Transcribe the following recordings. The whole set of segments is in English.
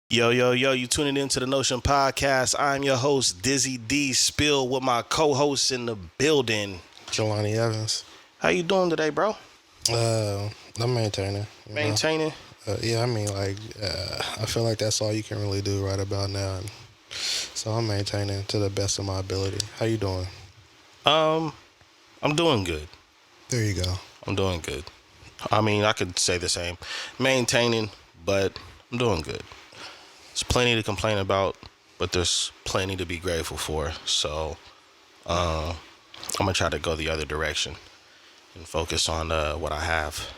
Yo, yo, yo, you tuning into the Notion Podcast. I'm your host, Dizzy D Spill, with my co-hosts in the building. Jelani Evans. How you doing today, bro? I'm maintaining. Maintaining? Yeah, I mean, I feel like that's all you can really do right about now. So I'm maintaining to the best of my ability. How you doing? I'm doing good. There you go. I'm doing good. I mean, I could say the same. Maintaining, but I'm doing good. There's plenty to complain about, but there's plenty to be grateful for. So, I'm gonna try to go the other direction and focus on what I have.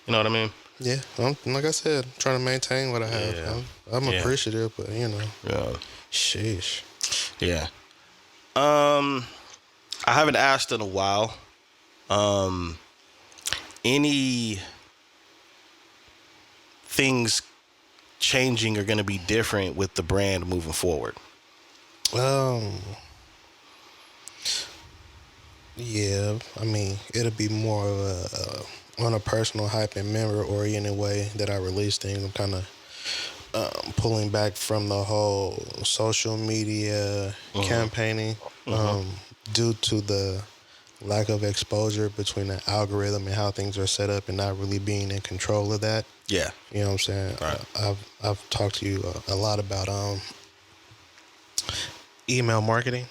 You know what I mean? Yeah, like I said, trying to maintain what I have. Yeah. I'm Yeah. appreciative, but Yeah. sheesh. Yeah. I haven't asked in a while. Any things changing are going to be different with the brand moving forward? Um, yeah, I mean, it'll be more of on a personal hype and member oriented way that I release things. I'm kind of pulling back from the whole social media campaigning due to the lack of exposure between the algorithm and how things are set up and not really being in control of that. Yeah. You know what I'm saying? Right. I've talked to you a lot about email marketing.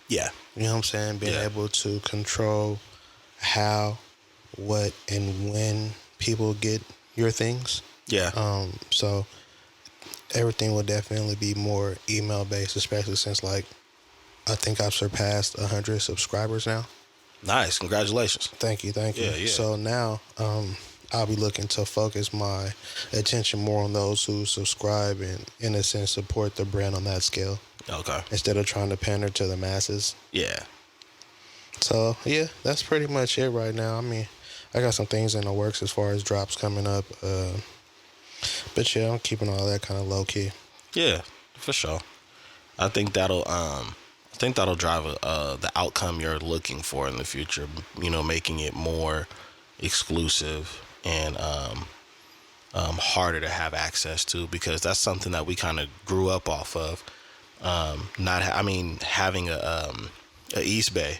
Yeah. You know what I'm saying? Being Yeah. able to control how, what, and when people get your things. Yeah. So everything will definitely be more email based, especially since I think I've surpassed 100 subscribers now. Nice. Congratulations. Thank you. Yeah, yeah. So now I'll be looking to focus my attention more on those who subscribe and, in a sense, support the brand on that scale Okay. instead of trying to pander to the masses. Yeah. So yeah, that's pretty much it right now. I mean, I got some things in the works as far as drops coming up. But yeah, I'm keeping all that kind of low key. Yeah. For sure. I think that'll drive the outcome you're looking for in the future. You know, making it more exclusive and harder to have access to, because that's something that we kind of grew up off of. Having a East Bay.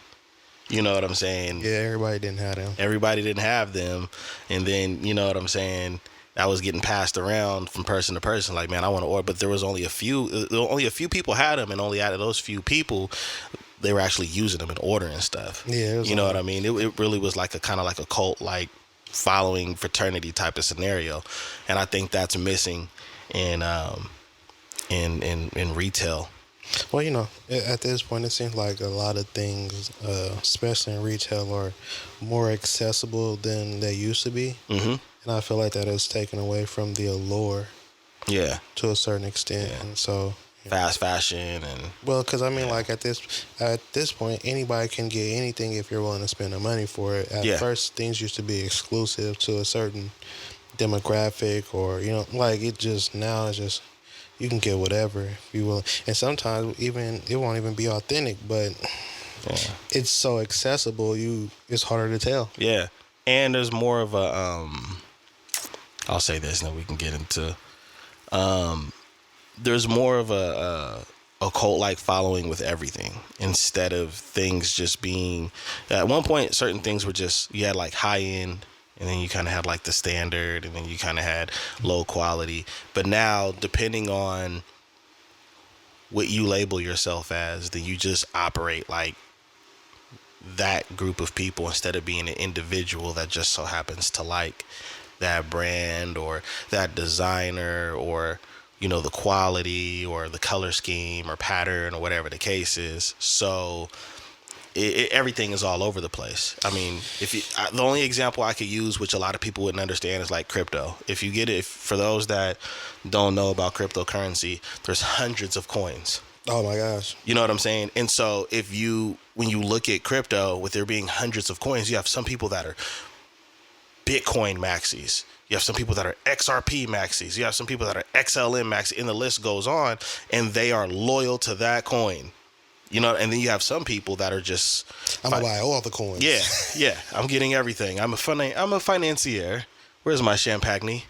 You know what I'm saying? Yeah, everybody didn't have them. Everybody didn't have them, and then, you know what I'm saying, that was getting passed around from person to person. Like, man, I want to order, but there was only a few. Only a few people had them, and only out of those few people, they were actually using them and ordering stuff. Yeah, it was you know like- what I mean. It really was like a kind of like a cult, like following fraternity type of scenario, and I think that's missing in retail. Well, at this point, it seems like a lot of things, especially in retail, are more accessible than they used to be. Mm-hmm. And I feel like that has taken away from the allure Yeah, to a certain extent. Yeah. And so, fast fashion and well, because I mean, like at this point, anybody can get anything if you're willing to spend the money for it. At Yeah. first, things used to be exclusive to a certain demographic, or like now it's just you can get whatever if you will. And sometimes even it won't even be authentic, but yeah. it's so accessible. It's harder to tell. Yeah, and there's more of a I'll say this, and then we can get into. There's more of a cult like following with everything, instead of things just being. At one point, certain things were just, you had like high end, and then you kind of had like the standard, and then you kind of had low quality. But now, depending on what you label yourself as, then you just operate like that group of people, instead of being an individual that just so happens to like that brand or that designer, or the quality or the color scheme or pattern or whatever the case is. So everything is all over the place. I mean, the only example I could use, which a lot of people wouldn't understand, is like crypto. If you get it, for those that don't know about cryptocurrency, there's hundreds of coins. Oh my gosh. You know what I'm saying? And so when you look at crypto, with there being hundreds of coins, you have some people that are Bitcoin maxis. You have some people that are XRP maxis. You have some people that are XLM maxis, and the list goes on, and they are loyal to that coin. And then you have some people that are just, I'm gonna buy all the coins. yeah, I'm getting everything. I'm a financier. Where's my champagne?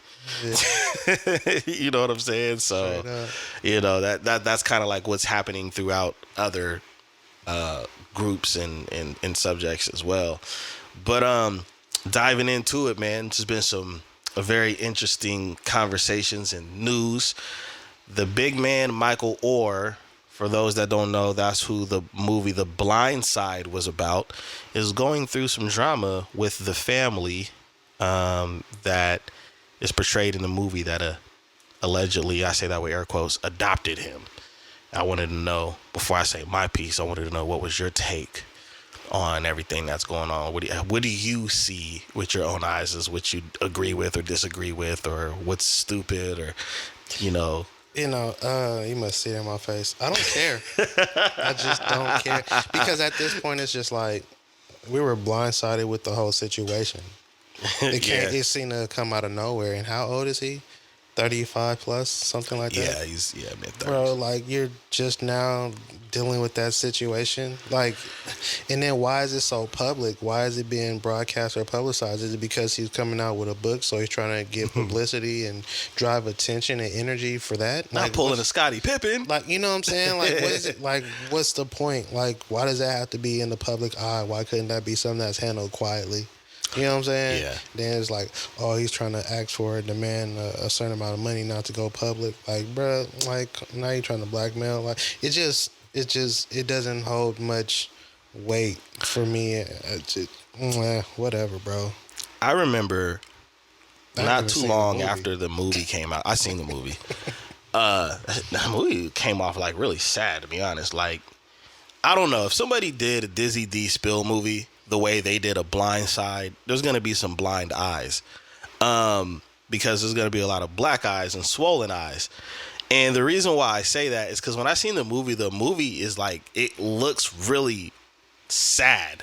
Yeah, You know what I'm saying? So, straight up. that's kind of like what's happening throughout other groups and subjects as well. But diving into it, man, there's been some very interesting conversations and news. The big man Micheal Oher, for those that don't know, that's who the movie The Blind Side was about, is going through some drama with the family that is portrayed in the movie that allegedly, I say that with air quotes, adopted him. I wanted to know, before I say my piece, I wanted to know what was your take on everything that's going on. What do you see with your own eyes as what you agree with or disagree with, or what's stupid, or, you know? You must see it in my face. I don't care. I just don't care. Because at this point, it's just like we were blindsided with the whole situation. Yeah. It seemed to come out of nowhere. And how old is he? 35 plus, something like that? Yeah, he's mid-30s. Bro, like, you're just now dealing with that situation. Like, and then why is it so public? Why is it being broadcast or publicized? Is it because he's coming out with a book, so he's trying to get publicity and drive attention and energy for that? Not Like, pulling a Scottie Pippen. like, you know what I'm saying? Like, what is it? Like, what's the point? Like, why does that have to be in the public eye? Why couldn't that be something that's handled quietly? You know what I'm saying? Yeah. Then it's like, oh, he's trying to ask for or demand a certain amount of money not to go public. Like, bro, like, now you're trying to blackmail. Like, it doesn't hold much weight for me. Whatever, bro. I remember I've not never too seen the long movie. after the movie came out. I seen the movie. The movie came off like really sad, to be honest. Like, I don't know, if somebody did a Dizzy D Spill movie the way they did a Blind Side, there's gonna be some blind eyes, because there's gonna be a lot of black eyes and swollen eyes. And the reason why I say that is because when I seen the movie is like, it looks really sad.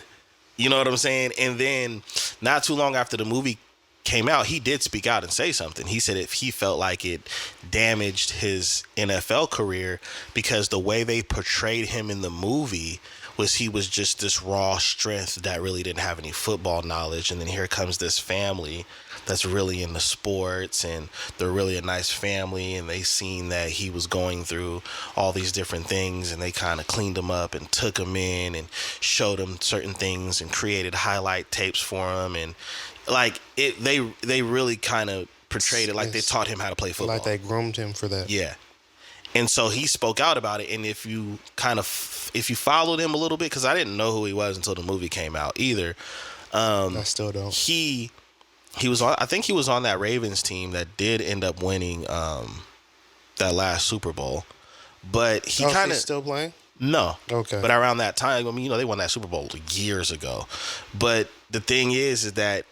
You know what I'm saying? And then not too long after the movie came out, he did speak out and say something. He said if he felt like it damaged his NFL career because the way they portrayed him in the movie was he was just this raw strength that really didn't have any football knowledge. And then here comes this family that's really into sports, and they're really a nice family, and they seen that he was going through all these different things, and they kind of cleaned him up and took him in and showed him certain things and created highlight tapes for him. And like, they really kind of portrayed it like they taught him how to play football. Like they groomed him for that. Yeah. And so he spoke out about it. And if you followed him a little bit, because I didn't know who he was until the movie came out either. I still don't. He was on, I think he was on that Ravens team that did end up winning that last Super Bowl. But he kind of still playing? No. Okay. But around that time, I mean, they won that Super Bowl years ago. But the thing is that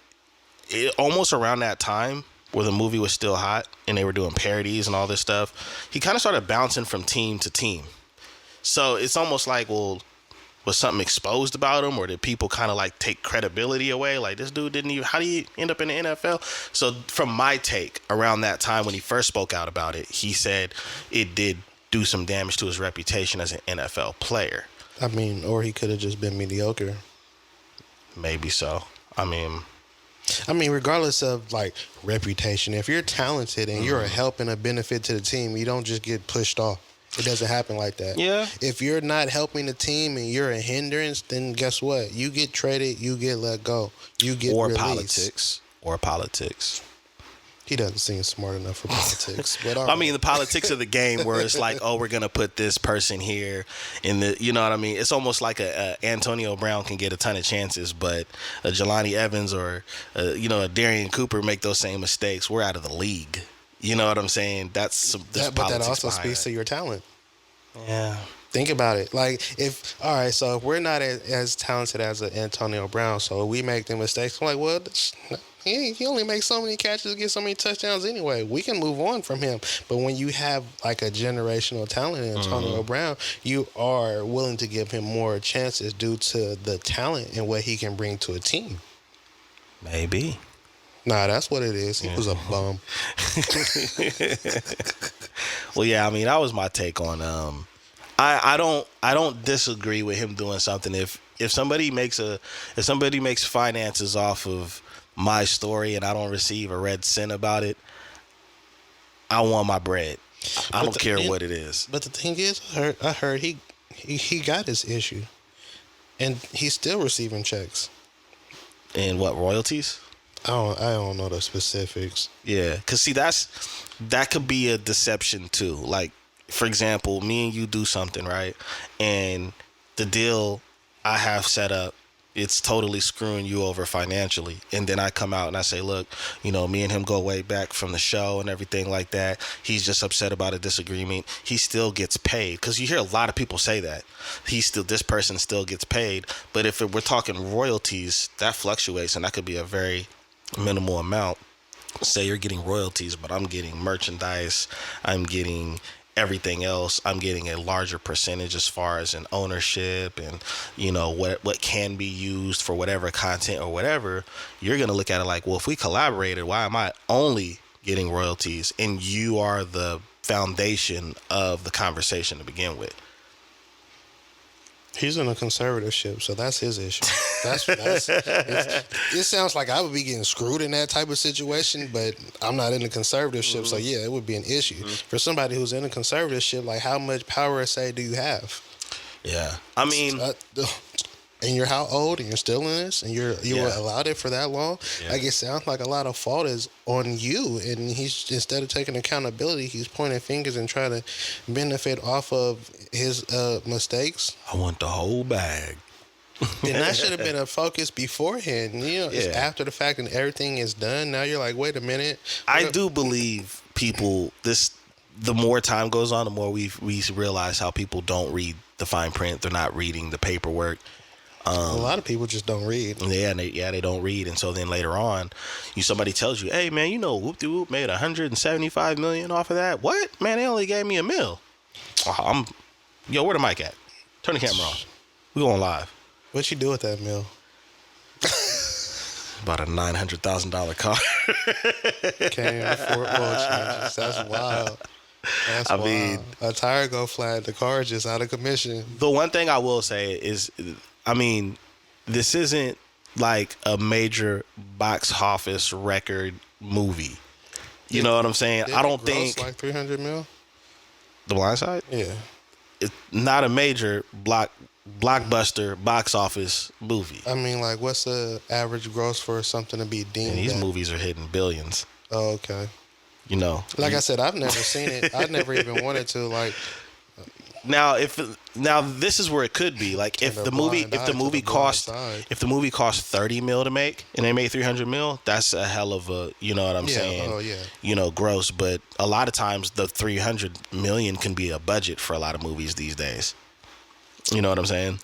it almost around that time where the movie was still hot and they were doing parodies and all this stuff, he kind of started bouncing from team to team. So it's almost like, well, was something exposed about him, or did people kind of like take credibility away? Like, this dude didn't even, how do you end up in the NFL? So from my take, around that time when he first spoke out about it, he said it did do some damage to his reputation as an NFL player. I mean, or he could have just been mediocre. Maybe so. I mean, regardless of like reputation, if you're talented and you're a help and a benefit to the team, you don't just get pushed off. It doesn't happen like that. Yeah. If you're not helping the team and you're a hindrance, then guess what? You get traded, you get let go, you get released. Or politics. He doesn't seem smart enough for politics. But I mean, the politics of the game, where it's like, oh, we're gonna put this person here in the, you know what I mean? It's almost like a Antonio Brown can get a ton of chances, but a Jelani Evans or a Darian Cooper make those same mistakes. We're out of the league. You know what I'm saying? But that also speaks to your talent. Yeah. Think about it. Like, if we're not as talented as an Antonio Brown, so we make the mistakes. I'm like, well, he only makes so many catches, get so many touchdowns anyway. We can move on from him. But when you have like a generational talent in Antonio Brown, you are willing to give him more chances due to the talent and what he can bring to a team. Maybe. Nah, that's what it is. He was a bum. Well, yeah, I mean, that was my take on I don't disagree with him doing something. If somebody makes finances off of my story and I don't receive a red cent about it, I want my bread. I But don't the care thing- what it is. But the thing is, I heard he got his issue, and he's still receiving checks. And what, royalties? I don't know the specifics. Yeah, because see, that could be a deception too. Like, for example, me and you do something, right? And the deal I have set up, it's totally screwing you over financially. And then I come out and I say, look, me and him go way back from the show and everything like that. He's just upset about a disagreement. He still gets paid, because you hear a lot of people say that this person still gets paid. But if we're talking royalties, that fluctuates, and that could be a very minimal amount. Say you're getting royalties, but I'm getting merchandise, I'm getting everything else, I'm getting a larger percentage as far as an ownership and what can be used for whatever content or whatever. You're going to look at it like, well, if we collaborated, why am I only getting royalties and you are the foundation of the conversation to begin with? He's in a conservatorship, so that's his issue. It sounds like I would be getting screwed in that type of situation, but I'm not in a conservatorship, so yeah, it would be an issue. For somebody who's in a conservatorship, like, how much power, say, do you have? Yeah, I mean, and you're how old, and you're still in this, and you were allowed it for that long. Yeah. Like, it sounds like a lot of fault is on you, and he's, instead of taking accountability, he's pointing fingers and trying to benefit off of his mistakes. I want the whole bag. And that should have been a focus beforehand. It's after the fact and everything is done. Now you're like, wait a minute. I do believe people, the more time goes on, the more we realize how people don't read the fine print. They're not reading the paperwork. A lot of people just don't read. Yeah, they don't read. And so then later on, somebody tells you, hey, man, Whoop-de-Whoop made $175 million off of that. What? Man, they only gave me $1 million. Where the mic at? Turn the camera on. We going live. What you do with that mill? About a $900,000 car. Can't afford oil changes. That's wild. I mean, a tire go flat, the car is just out of commission. The one thing I will say is, this isn't like a major box office record movie. You know what I'm saying? I don't think like 300 mil. The Blind Side? Yeah, it's not a major blockbuster box office movie. I mean, like, what's the average gross for something to be deemed? And these movies are hitting billions. Oh, okay. Like I said, I've never seen it. I never even wanted to. Like, now this is where it could be. Like, if the movie cost $30 million to make and they made $300 million, that's a hell of a, you know what I'm saying? Oh yeah. Gross. But a lot of times the $300 million can be a budget for a lot of movies these days. You know what I'm saying?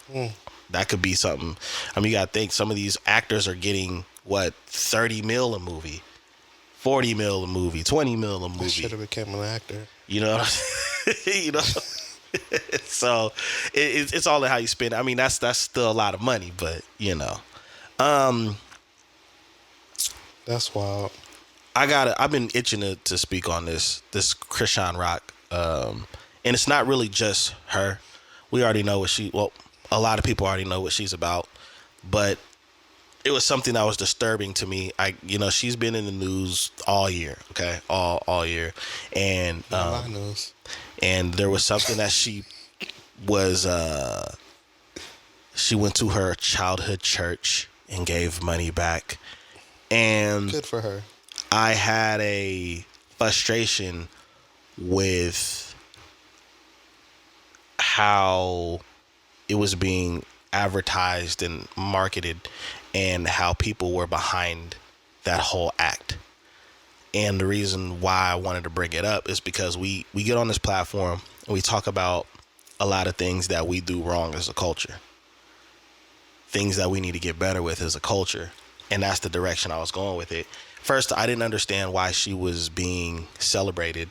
That could be something. You gotta think, some of these actors are getting $30 million a movie, $40 million a movie, $20 million a movie. I should have become an actor. You know what I'm saying? So it's all in how you spend it. That's still a lot of money, but that's wild. I've been itching to speak on this Chrisean Rock, and it's not really just her. We already know a lot of people already know what she's about, but it was something that was disturbing to me. She's been in the news all year, okay, all year, and news. And there was something that she went to her childhood church and gave money back, and good for her. I had a frustration with how it was being advertised and marketed and how people were behind that whole act. And the reason why I wanted to bring it up is because we get on this platform and we talk about a lot of things that we do wrong as a culture, things that we need to get better with as a culture. And that's the direction I was going with it. First, I didn't understand why she was being celebrated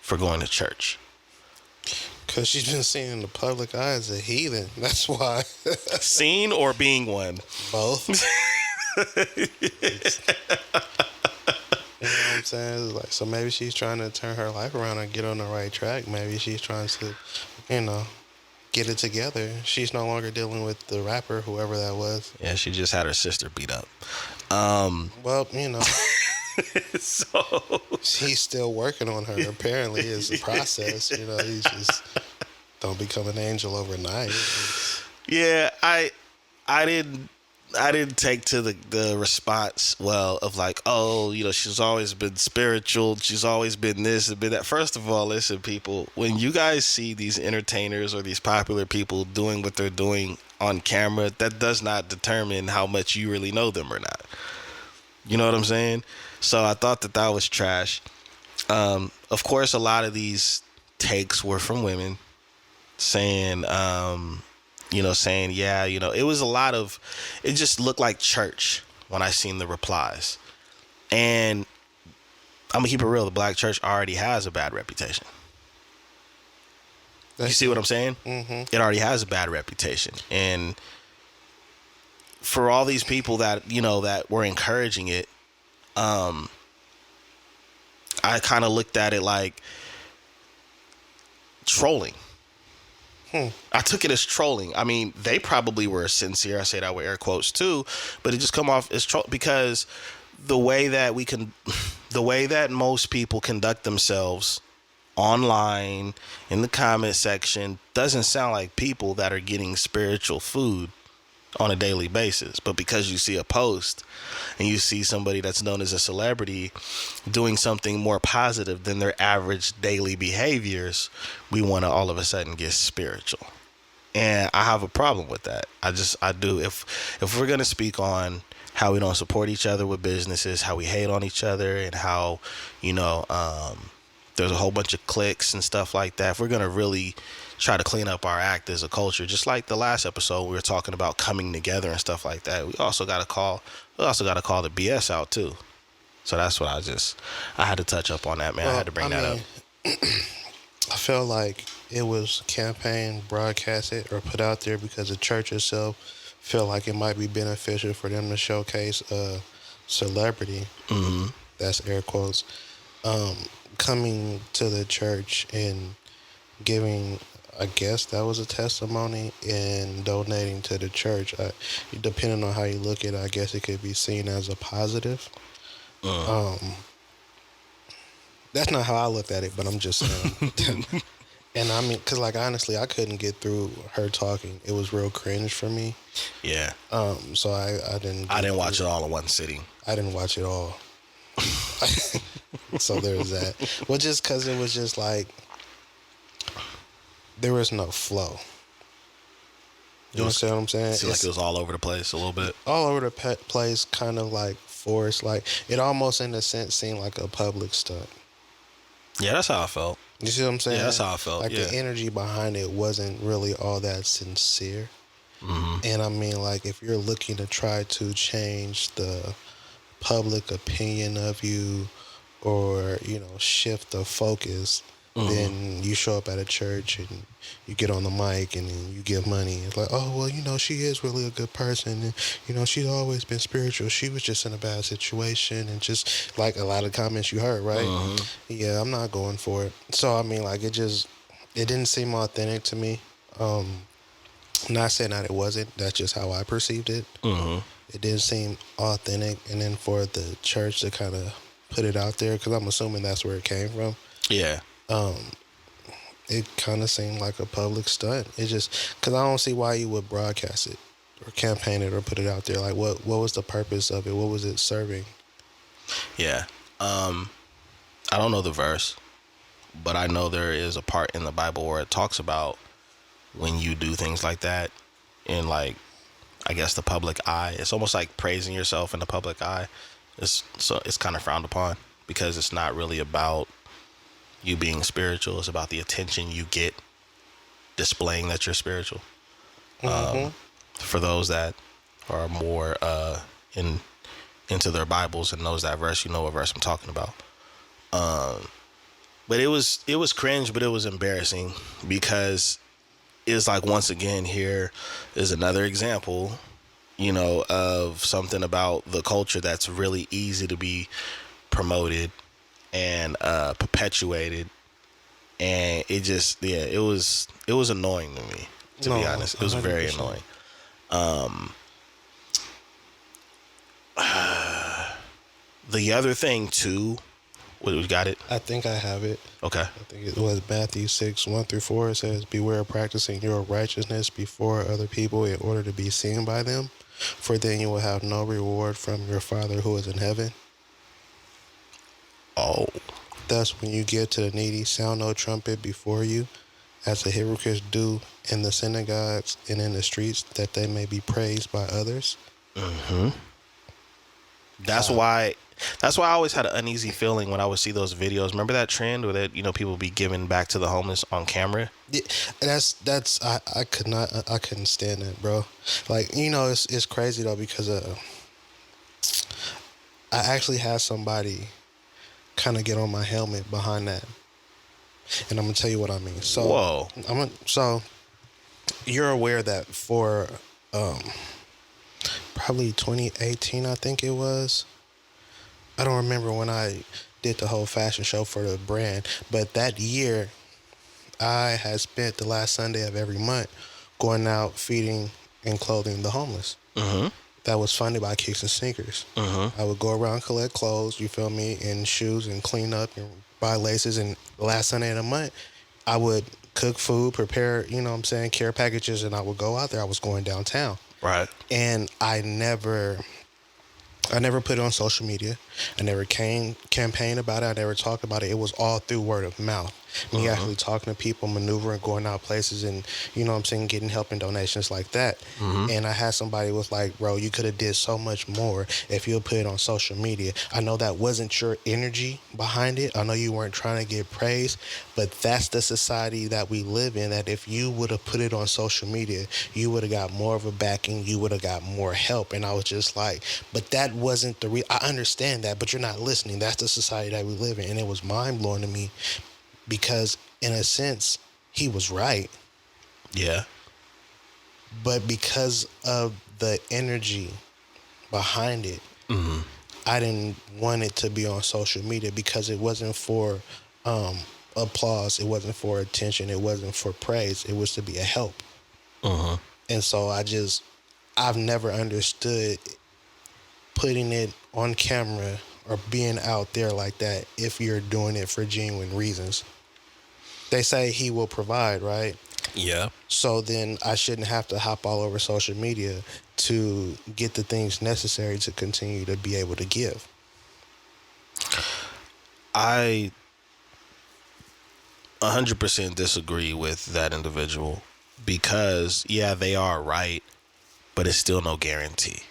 for going to church. Because she's been seen in the public eye as a heathen. That's why. Seen or being one? Both. You know what I'm saying? It's like, so maybe she's trying to turn her life around and get on the right track. Maybe she's trying to, get it together. She's no longer dealing with the rapper, whoever that was. Yeah, she just had her sister beat up. Well, So He's still working on her. Apparently, it's a process. You know, he's just don't become an angel overnight. yeah, I didn't I didn't take to the response well of like, oh, you know, she's always been spiritual, she's always been this and been that. First of all, listen, people, when you guys see these entertainers or these popular people doing what they're doing on camera, that does not determine how much you really know them or not. You know what I'm saying? So I thought that was trash. Of course, a lot of these takes were from women saying, saying, yeah, it was a lot of, it just looked like church when I seen the replies. And I'm gonna keep it real, the black church already has a bad reputation. You see what I'm saying? Mm-hmm. It already has a bad reputation. And for all these people that, that were encouraging it, I kind of looked at it like trolling. I took it as trolling. I mean, they probably were sincere. I say that with air quotes too, but it just come off as troll because the way that the way that most people conduct themselves online in the comment section doesn't sound like people that are getting spiritual food on a daily basis. But because you see a post and you see somebody that's known as a celebrity doing something more positive than their average daily behaviors, we want to all of a sudden get spiritual. And I have a problem with that. I do. If we're going to speak on how we don't support each other with businesses, how we hate on each other, and how, there's a whole bunch of cliques and stuff like that, if we're going to really try to clean up our act as a culture, just like the last episode we were talking about coming together and stuff like that, we also got to call the BS out too. So that's what I had to touch up on that, man. Well, I had to bring that up. I felt like it was campaign broadcasted or put out there because the church itself felt like it might be beneficial for them to showcase a celebrity. Mm-hmm. That's air quotes. Coming to the church and giving, I guess that was a testimony, and donating to the church. Depending on how you look at it, I guess it could be seen as a positive. That's not how I looked at it, but I'm just saying. And I mean, because, like, honestly, I couldn't get through her talking. It was real cringe for me. Yeah. So I didn't. I didn't watch it all in one sitting. I didn't watch it all. So there's that. Well, just because it was just like, there was no flow. You understand what I'm saying? It's like it was all over the place a little bit. All over the place, kind of like forced. Like, it almost, in a sense, seemed like a public stunt. Yeah, that's how I felt. You see what I'm saying? Yeah, that's how I felt. Like, the energy behind it wasn't really all that sincere. Mm-hmm. And I mean, like, if you're looking to try to change the public opinion of you, or, shift the focus, then you show up at a church and you get on the mic and then you give money. It's like, oh, well, she is really a good person. And, she's always been spiritual. She was just in a bad situation. And just like a lot of comments you heard, right? Mm-hmm. Yeah, I'm not going for it. So, I mean, like, it didn't seem authentic to me. Not saying that it wasn't. That's just how I perceived it. Mm-hmm. It didn't seem authentic. And then for the church to kind of put it out there, because I'm assuming that's where it came from. Yeah. It kind of seemed like a public stunt. It just, because I don't see why you would broadcast it or campaign it or put it out there. Like, what was the purpose of it? What was it serving? Yeah. I don't know the verse, but I know there is a part in the Bible where it talks about when you do things like that in, like, I guess, the public eye. It's almost like praising yourself in the public eye. It's kind of frowned upon because it's not really about you being spiritual. It's about the attention you get displaying that you're spiritual. Mm-hmm. For those that are more into their Bibles and knows that verse, you know what verse I'm talking about. But it was cringe, but it was embarrassing because it's like, once again, here is another example, of something about the culture that's really easy to be promoted and perpetuated, and it just, it was annoying to me, to be honest. It was 100%. Very annoying. the other thing too, we got it. I think I have it. Okay. I think it was Matthew 6:1-4. It says, "Beware of practicing your righteousness before other people in order to be seen by them, for then you will have no reward from your Father who is in heaven. Oh, Thus, when you give to the needy, sound no trumpet before you, as the hypocrites do in the synagogues and in the streets, that they may be praised by others." that's why. That's why I always had an uneasy feeling when I would see those videos. Remember that trend where that people be giving back to the homeless on camera? Yeah, that's I could not I couldn't stand it, bro. Like, it's crazy though, because I actually had somebody kind of get on my helmet behind that, and I'm gonna tell you what I mean. So, Whoa. So you're aware that for probably 2018, I think it was. I don't remember when I did the whole fashion show for the brand, but that year I had spent the last Sunday of every month going out feeding and clothing the homeless. That was funded by Kicks and Sneakers. I would go around, collect clothes, you feel me, and shoes, and clean up and buy laces. And the last Sunday of the month, I would cook food, prepare, care packages, and I would go out there. I was going downtown. Right. And I never put it on social media. I never campaign about it. I never talked about it. It was all through word of mouth. Me actually talking to people, maneuvering, going out places, and getting help and donations like that. And I had somebody was like, "Bro, you could have did so much more if you put it on social media." I know that wasn't your energy behind it. I know you weren't trying to get praise, but that's the society that we live in. That if you would have put it on social media, you would have got more of a backing. You would have got more help. And I was just like, but that wasn't the I understand that, but you're not listening. That's the society that we live in. And it was mind blowing to me, because in a sense, he was right. Yeah. But because of the energy behind it, I didn't want it to be on social media, because it wasn't for applause. It wasn't for attention. It wasn't for praise. It was to be a help. And so I've never understood putting it on camera or being out there like that if you're doing it for genuine reasons. They say he will provide, right? Yeah. So then I shouldn't have to hop all over social media to get the things necessary to continue to be able to give. I 100% disagree with that individual, because yeah, they are right, but it's still no guarantee.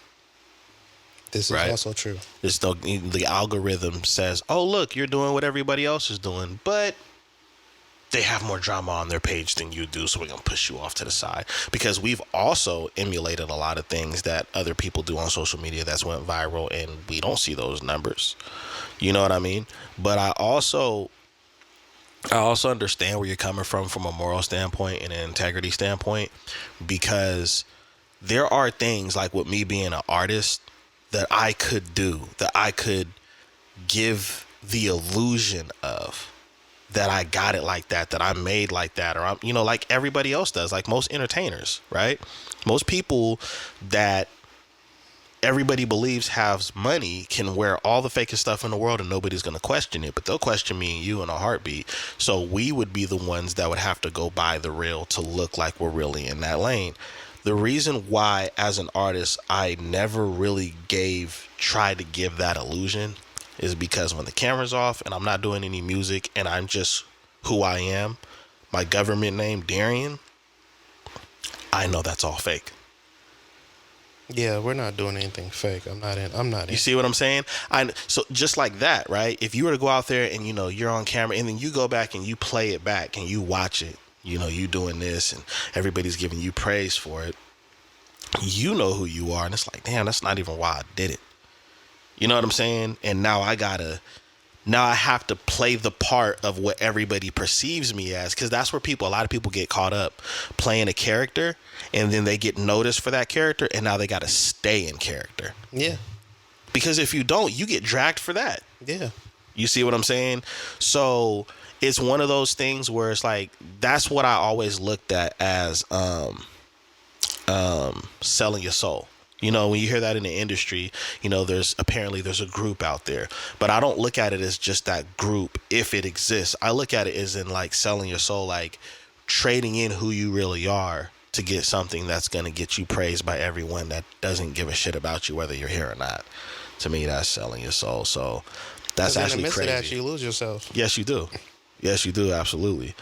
This is also true. It's no, the algorithm says, "Oh, look, you're doing what everybody else is doing," but they have more drama on their page than you do, so we're going to push you off to the side. Because we've also emulated a lot of things that other people do on social media that's went viral, and we don't see those numbers. You know what I mean? But I also understand where you're coming from a moral standpoint and an integrity standpoint, because there are things, like with me being an artist, that I could do, that I could give the illusion of that I got it like that, that I'm made like that, or I'm, like everybody else does, like most entertainers, right? Most people that everybody believes has money can wear all the fakest stuff in the world and nobody's going to question it, but they'll question me and you in a heartbeat. So we would be the ones that would have to go buy the real to look like we're really in that lane. The reason why, as an artist, I never really tried to give that illusion is because when the camera's off and I'm not doing any music and I'm just who I am, my government name, Darian, I know that's all fake. Yeah, we're not doing anything fake. I'm not in. You see what I'm saying? So just like that, right? If you were to go out there and, you're on camera and then you go back and you play it back and you watch it, you doing this and everybody's giving you praise for it, you know who you are. And it's like, damn, that's not even why I did it. You know what I'm saying? And now I have to play the part of what everybody perceives me as, because that's where a lot of people get caught up playing a character, and then they get noticed for that character, and now they got to stay in character. Yeah. Because if you don't, you get dragged for that. Yeah. You see what I'm saying? So it's one of those things where it's like, that's what I always looked at as selling your soul. You know, when you hear that in the industry, you know, there's a group out there, but I don't look at it as just that group if it exists. I look at it as in like selling your soul, like trading in who you really are to get something that's going to get you praised by everyone that doesn't give a shit about you, whether you're here or not. To me, that's selling your soul. So that's actually crazy. In the midst of that, you lose yourself. Yes, you do. Yes, you do. Absolutely.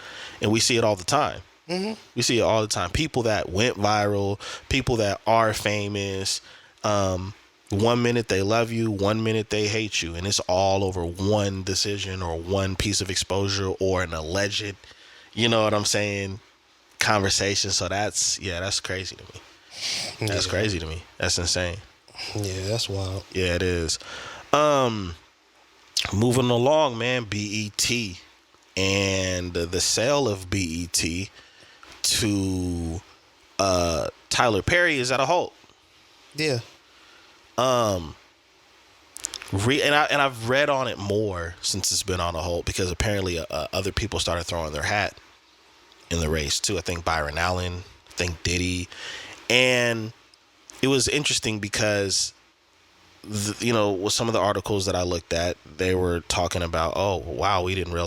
And we see it all the time. Mm-hmm. We see it all the time. People that went viral, people that are famous. 1 minute they love you, 1 minute they hate you, and it's all over one decision or one piece of exposure or an alleged, you know what I'm saying, conversation. So that's crazy to me. That's crazy to me. That's insane. Yeah, that's wild. Yeah, it is. Moving along, man. B.E.T. and the sale of B.E.T. to Tyler Perry is at a halt. Yeah. And I've read on it more since it's been on a hold, because apparently other people started throwing their hat in the race too. I think Byron Allen, I think Diddy, and it was interesting because with some of the articles that I looked at, they were talking about, oh wow, we didn't know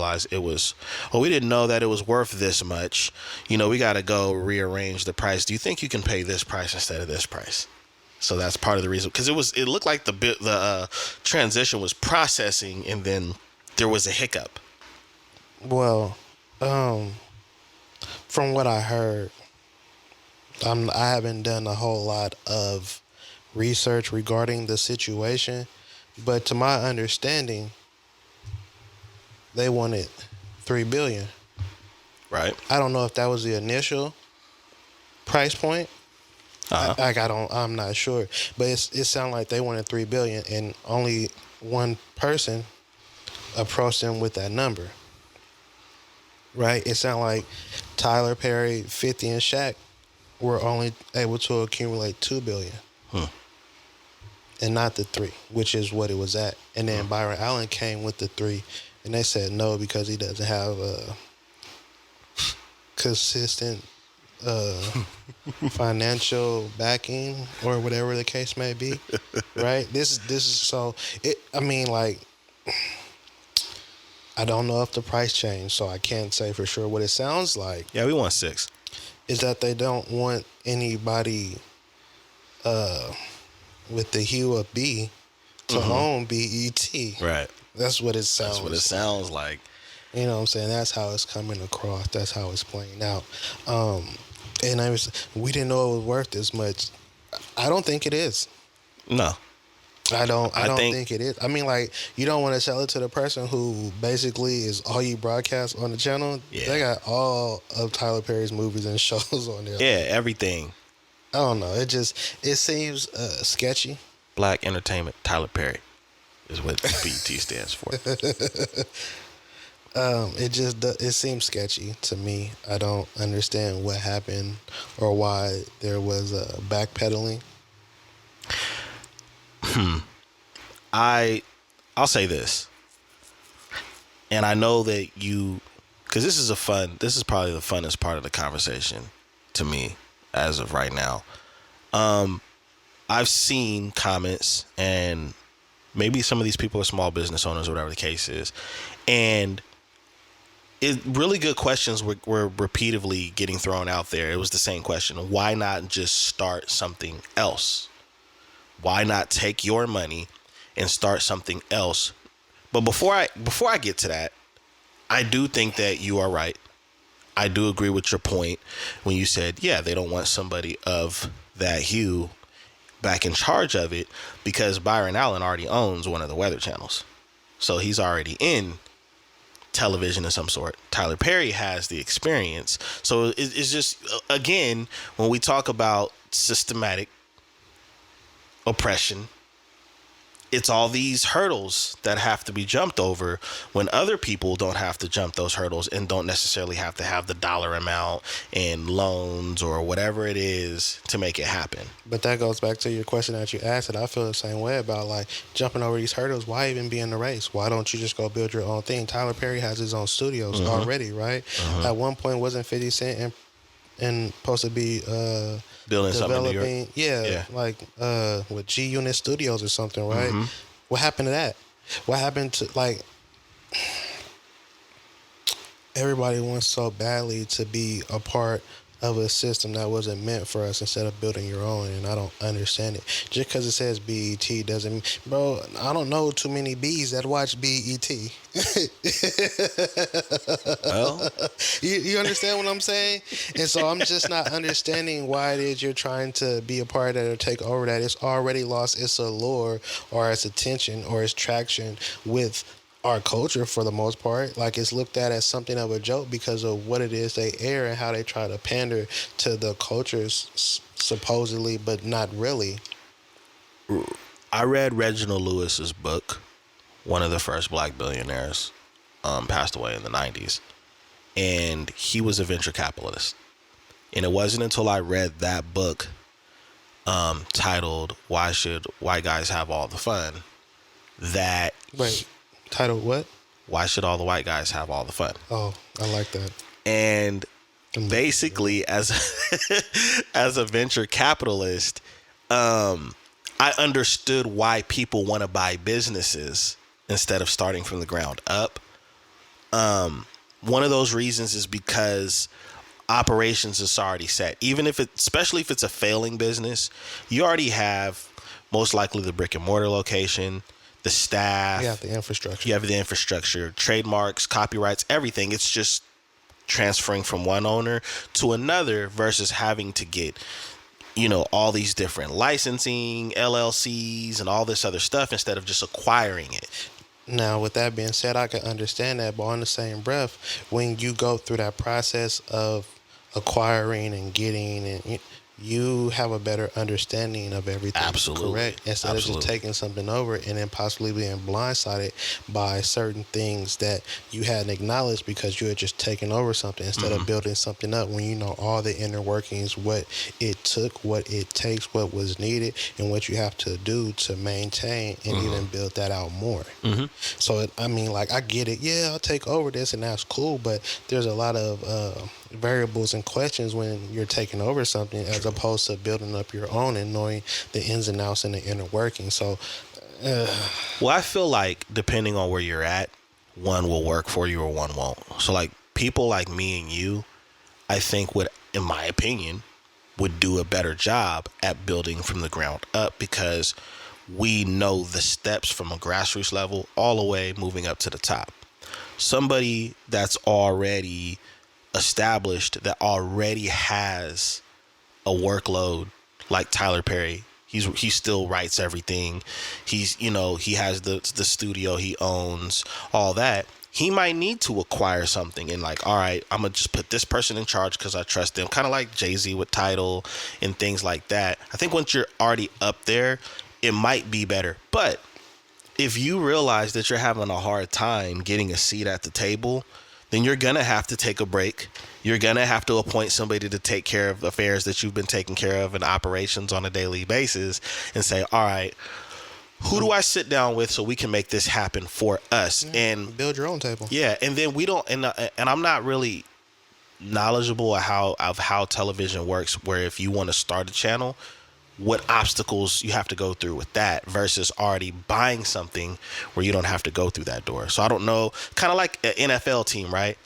that it was worth this much. You know, we got to go rearrange the price. Do you think you can pay this price instead of this price? So that's part of the reason, because it looked like the transition was processing, and then there was a hiccup. Well, from what I heard, I haven't done a whole lot of research regarding the situation, but to my understanding, they wanted $3 billion. Right. I don't know if that was the initial price point. I'm not sure, but it sounded like they wanted $3 billion, and only one person approached them with that number. Right? It sounded like Tyler Perry, 50, and Shaq were only able to accumulate $2 billion, and not the 3, which is what it was at. And then Byron Allen came with the 3, and they said no because he doesn't have a consistent financial backing or whatever the case may be. Right? This is so it. I mean, like, I don't know if the price changed, so I can't say for sure. What it sounds like, yeah, we want 6, is that they don't want anybody with the hue of B to own BET. Right. That's what it sounds. That's what it sounds like. You know what I'm saying? That's how it's coming across. That's how it's playing out. And we didn't know it was worth this much. I don't think it is. No. I don't think it is. I mean, like, you don't want to sell it to the person who basically is all you broadcast on the channel. Yeah. They got all of Tyler Perry's movies and shows on there. Yeah, everything. I don't know. It seems sketchy. Black Entertainment Tyler Perry is what BET stands for. It seems sketchy to me. I don't understand what happened or why there was backpedaling. I'll say this, and I know that because this is probably the funnest part of the conversation to me as of right now. I've seen comments, and maybe some of these people are small business owners or whatever the case is, and really good questions were repeatedly getting thrown out there. It was the same question: why not just start something else? Why not take your money and start something else? But before I get to that, I do think that you are right. I do agree with your point when you said, yeah, they don't want somebody of that hue back in charge of it, because Byron Allen already owns one of the weather channels. So he's already in television of some sort. Tyler Perry has the experience. So it's just, again, when we talk about systematic oppression, it's all these hurdles that have to be jumped over when other people don't have to jump those hurdles and don't necessarily have to have the dollar amount and loans or whatever it is to make it happen. But that goes back to your question that you asked, and I feel the same way about, like, jumping over these hurdles. Why even be in the race? Why don't you just go build your own thing? Tyler Perry has his own studios already, right? At one point, wasn't 50 Cent and supposed to be Building something in New York. developing. Yeah, Yeah. like with G Unit Studios or something, right? Mm-hmm. What happened to that? What happened to like everybody wants so badly to be a part of a system that wasn't meant for us instead of building your own, and I don't understand it. Just because it says BET doesn't mean, bro, I don't know too many B's that watch BET. Well, You understand what I'm saying? And so I'm just not understanding why it is you're trying to be a part of that or take over that. It's already lost its allure or its attention or its traction with our culture for the most part. Like, it's looked at as something of a joke because of what it is they air and how they try to pander to the cultures supposedly, but not really. I read Reginald Lewis's book, one of the first black billionaires, passed away in the 90s. And he was a venture capitalist. And it wasn't until I read that book, titled "Why Should White Guys Have All the Fun," that Wait, title what? why should all the white guys have all the fun? Oh, I like that. And basically, as as a venture capitalist, I understood why people want to buy businesses instead of starting from the ground up. One of those reasons is because operations is already set. Even if especially if it's a failing business, you already have most likely the brick and mortar location, the staff. You have the infrastructure. You have the infrastructure, trademarks, copyrights, everything. It's just transferring from one owner to another versus having to get, all these different licensing, LLCs, and all this other stuff instead of just acquiring it. Now, with that being said, I can understand that, but on the same breath, when you go through that process of acquiring and getting, and you have a better understanding of everything. Absolutely. Correct? Instead of just taking something over and then possibly being blindsided by certain things that you hadn't acknowledged because you had just taken over something instead of building something up when you know all the inner workings, what it took, what it takes, what was needed, and what you have to do to maintain and even build that out more. So, I get it. Yeah, I'll take over this and that's cool, but there's a lot of variables and questions when you're taking over something as opposed to building up your own and knowing the ins and outs and the inner working. So, well, I feel like depending on where you're at, one will work for you or one won't. So like people like me and you, I think would, in my opinion, would do a better job at building from the ground up because we know the steps from a grassroots level all the way moving up to the top. Somebody that's already established, that already has a workload like Tyler Perry, he still writes everything. He has the studio he owns, all that. He might need to acquire something and like, all right, I'm gonna just put this person in charge because I trust them. Kind of like Jay-Z with Tidal and things like that. I think once you're already up there, it might be better. But if you realize that you're having a hard time getting a seat at the table, then you're going to have to take a break. You're going to have to appoint somebody to take care of affairs that you've been taking care of and operations on a daily basis and say, all right, who do I sit down with so we can make this happen for us? And build your own table. Yeah. And then we don't, and I'm not really knowledgeable of how television works, where if you want to start a channel, what obstacles you have to go through with that versus already buying something where you don't have to go through that door. So I don't know, kind of like an NFL team, right?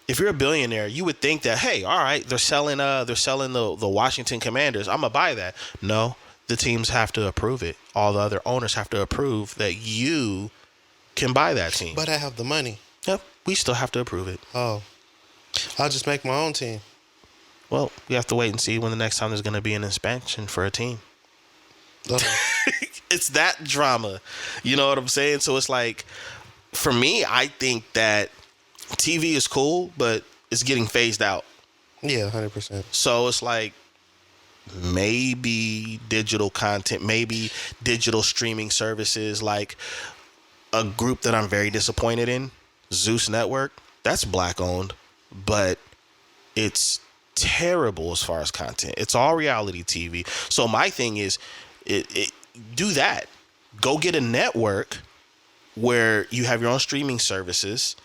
If you're a billionaire, you would think that, hey, all right, they're selling the Washington Commanders, I'm gonna buy that. No, the teams have to approve it. All the other owners have to approve that you can buy that team. But I have the money. Yep, we still have to approve it. Oh, I'll just make my own team. Well, we have to wait and see when the next time there's going to be an expansion for a team. It's that drama. You know what I'm saying? So it's like, for me, I think that TV is cool, but it's getting phased out. Yeah, 100%. So it's like, maybe digital content, maybe digital streaming services, like a group that I'm very disappointed in, Zeus Network. That's black owned, but it's terrible as far as content. It's all reality TV. So my thing is, do that. Go get a network where you have your own streaming services,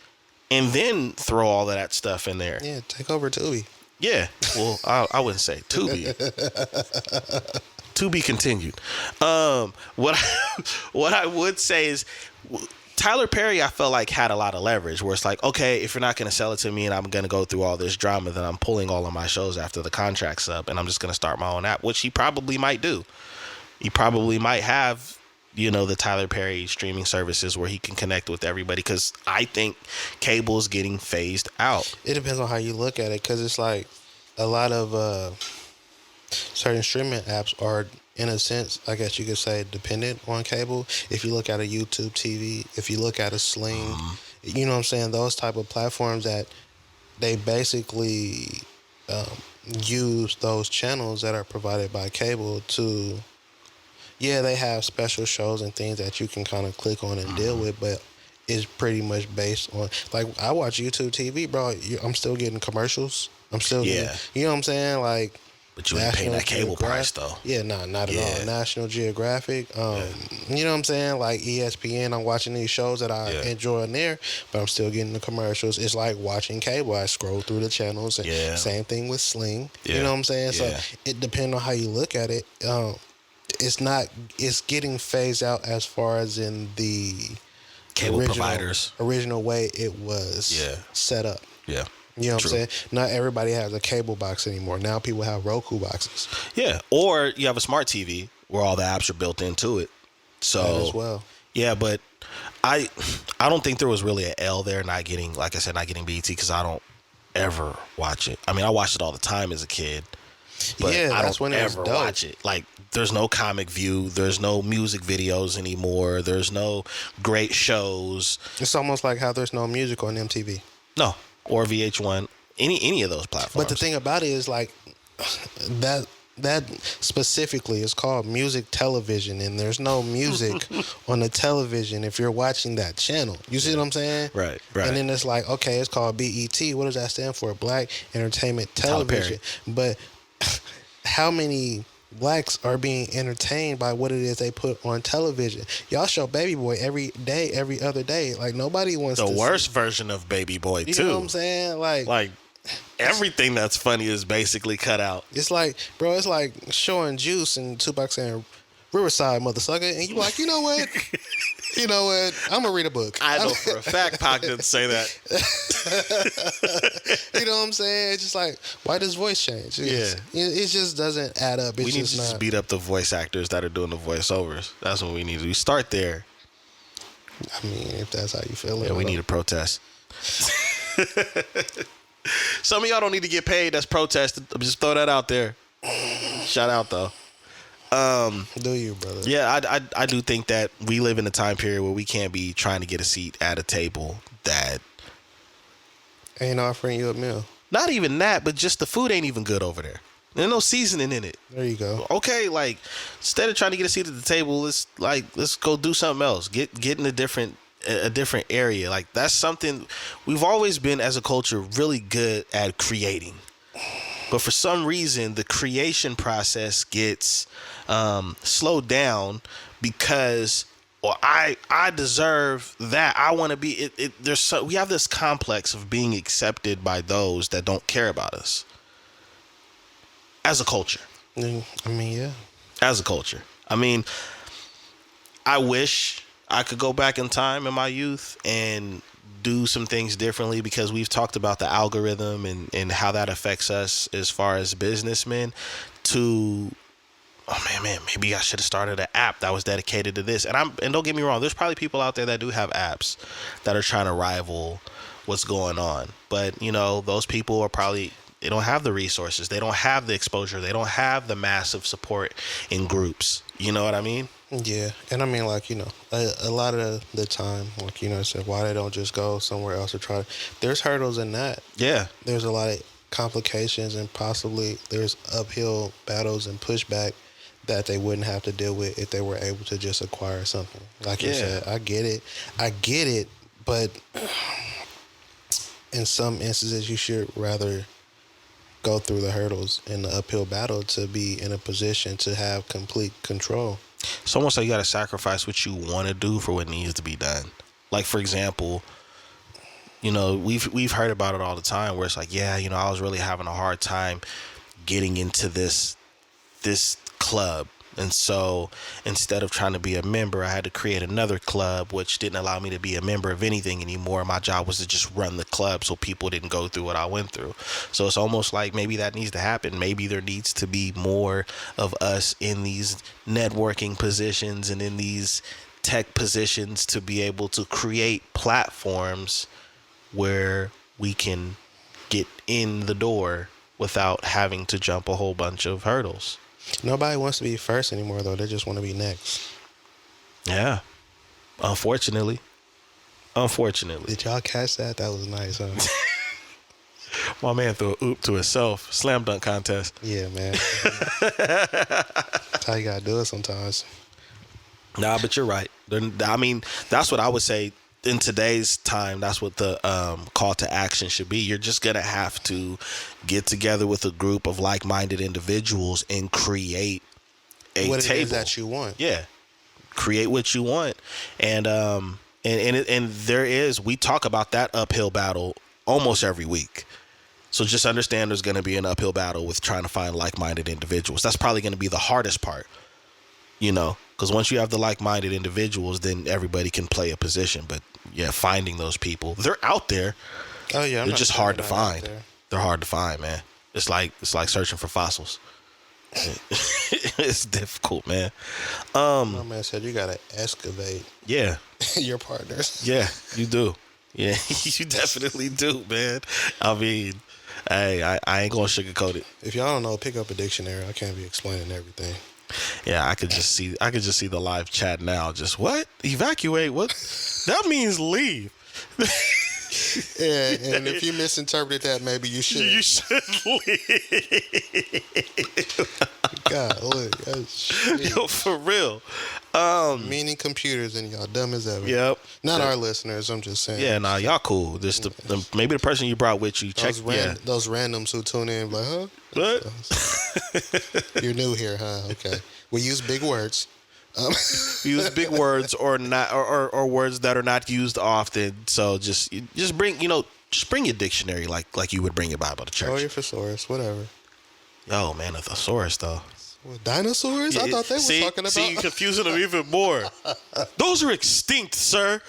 and then throw all of that stuff in there. Yeah, take over Tubi. Yeah. Well, I wouldn't say to be. To be continued. What I would say is Tyler Perry, I felt like had a lot of leverage where it's like, okay, if you're not going to sell it to me and I'm going to go through all this drama, then I'm pulling all of my shows after the contract's up and I'm just going to start my own app, which he probably might do. He probably might have, the Tyler Perry streaming services where he can connect with everybody, because I think cable is getting phased out. It depends on how you look at it, because it's like a lot of certain streaming apps are, in a sense, I guess you could say, dependent on cable. If you look at a YouTube TV, if you look at a Sling, you know what I'm saying? Those type of platforms that they basically use those channels that are provided by cable to, yeah, they have special shows and things that you can kind of click on and deal with, but it's pretty much based on, like, I watch YouTube TV, bro. I'm still getting commercials. I'm still getting, you know what I'm saying? Like, but you ain't paying that cable price, though. Yeah, not at all. National Geographic, you know what I'm saying? Like ESPN, I'm watching these shows that I enjoy in there, but I'm still getting the commercials. It's like watching cable. I scroll through the channels. And same thing with Sling. You know what I'm saying? So it depends on how you look at it. It's getting phased out as far as in the cable providers original way it was set up. Yeah. You know what I'm saying? Not everybody has a cable box anymore. Now people have Roku boxes. Yeah. Or you have a smart TV where all the apps are built into it. So that as well. Yeah, but I don't think there was really an L there not getting, like I said, not getting BET, because I don't ever watch it. I mean, I watched it all the time as a kid. But I don't ever watch it. Like, there's no Comic View. There's no music videos anymore. There's no great shows. It's almost like how there's no music on MTV. No. Or VH1. Any of those platforms. But the thing about it is, like, that specifically is called music television, and there's no music on the television if you're watching that channel. You see what I'm saying? Right. And then it's like, okay, it's called BET. What does that stand for? Black Entertainment Television. But how many blacks are being entertained by what it is they put on television? Y'all show Baby Boy every day, every other day. Like, nobody wants the worst version of Baby Boy, too. You know what I'm saying? Like everything that's funny is basically cut out. It's like, bro, it's like showing Juice and Tupac saying Riverside, mother sucker, and you like, you know what? I'm gonna read a book. I know for a fact Pac didn't say that. You know what I'm saying? It's just like, why does voice change? It just doesn't add up. We need to just beat up the voice actors that are doing the voiceovers. That's what we need to do. Start there. I mean, if that's how you feel. Yeah, we need a protest. Some of y'all don't need to get paid. That's protested. Just throw that out there. Shout out, though. Do you, brother? Yeah, I do think that we live in a time period where we can't be trying to get a seat at a table that ain't offering you a meal. Not even that, but just the food ain't even good over there. There's no seasoning in it. There you go. Okay, like, instead of trying to get a seat at the table, let's go do something else. Get in a different area. Like, that's something we've always been, as a culture, really good at creating. But for some reason, the creation process gets slowed down because, I deserve that. I want to be. We have this complex of being accepted by those that don't care about us as a culture. I mean, yeah. As a culture. I mean, I wish I could go back in time in my youth and do some things differently, because we've talked about the algorithm and how that affects us as far as businessmen. Maybe I should have started an app that was dedicated to this. And don't get me wrong, there's probably people out there that do have apps that are trying to rival what's going on. But, those people are probably, they don't have the resources. They don't have the exposure. They don't have the massive support in groups. You know what I mean? Yeah. And I mean, like, a lot of the time, like, I said, why they don't just go somewhere else or try. There's hurdles in that. Yeah. There's a lot of complications, and possibly there's uphill battles and pushback that they wouldn't have to deal with if they were able to just acquire something. Like you said, I get it, but in some instances you should rather go through the hurdles in the uphill battle to be in a position to have complete control. It's almost like you got to sacrifice what you want to do for what needs to be done. Like, for example, we've heard about it all the time where it's like, yeah, I was really having a hard time getting into this club. And so instead of trying to be a member, I had to create another club, which didn't allow me to be a member of anything anymore. My job was to just run the club so people didn't go through what I went through. So it's almost like maybe that needs to happen. Maybe there needs to be more of us in these networking positions and in these tech positions to be able to create platforms where we can get in the door without having to jump a whole bunch of hurdles. Nobody wants to be first anymore, though. They just want to be next. Yeah. Unfortunately. Did y'all catch that? That was nice, huh? My man threw a oop to himself. Slam dunk contest. Yeah, man. That's how you got to do it sometimes. Nah, but you're right. I mean, that's what I would say in today's time. That's what the call to action should be. You're just going to have to get together with a group of like-minded individuals and create a what table. It is that you want. Yeah. Create what you want. And there is, we talk about that uphill battle almost every week. So just understand there's going to be an uphill battle with trying to find like-minded individuals. That's probably going to be the hardest part, because once you have the like-minded individuals, then everybody can play a position. But yeah, finding those people, they're out there. Oh yeah, they're just hard to find. They're hard to find, man. It's like searching for fossils. It's difficult, man. My man said you gotta excavate. Yeah. Your partners. Yeah, you do. Yeah, you definitely do, man. I mean, hey, I ain't gonna sugarcoat it. If y'all don't know, pick up a dictionary. I can't be explaining everything. Yeah, I could just see the live chat now. Just what? Evacuate? What? That means leave. Yeah, and if you misinterpreted that, maybe you should. You should leave. God, look, yo, for real. Meaning computers and y'all dumb as ever. Yep. Not our listeners. I'm just saying. Yeah, nah, y'all cool. Just maybe the person you brought with you. Those randoms who tune in, like, huh? What? You're new here, huh? Okay. We use big words. Use big words or not, or words that are not used often. So just bring your dictionary like you would bring your Bible to church. Or your thesaurus, whatever. Yo, man, a thesaurus though. What, dinosaurs? I thought they were talking about. See, you're confusing them even more. Those are extinct, sir.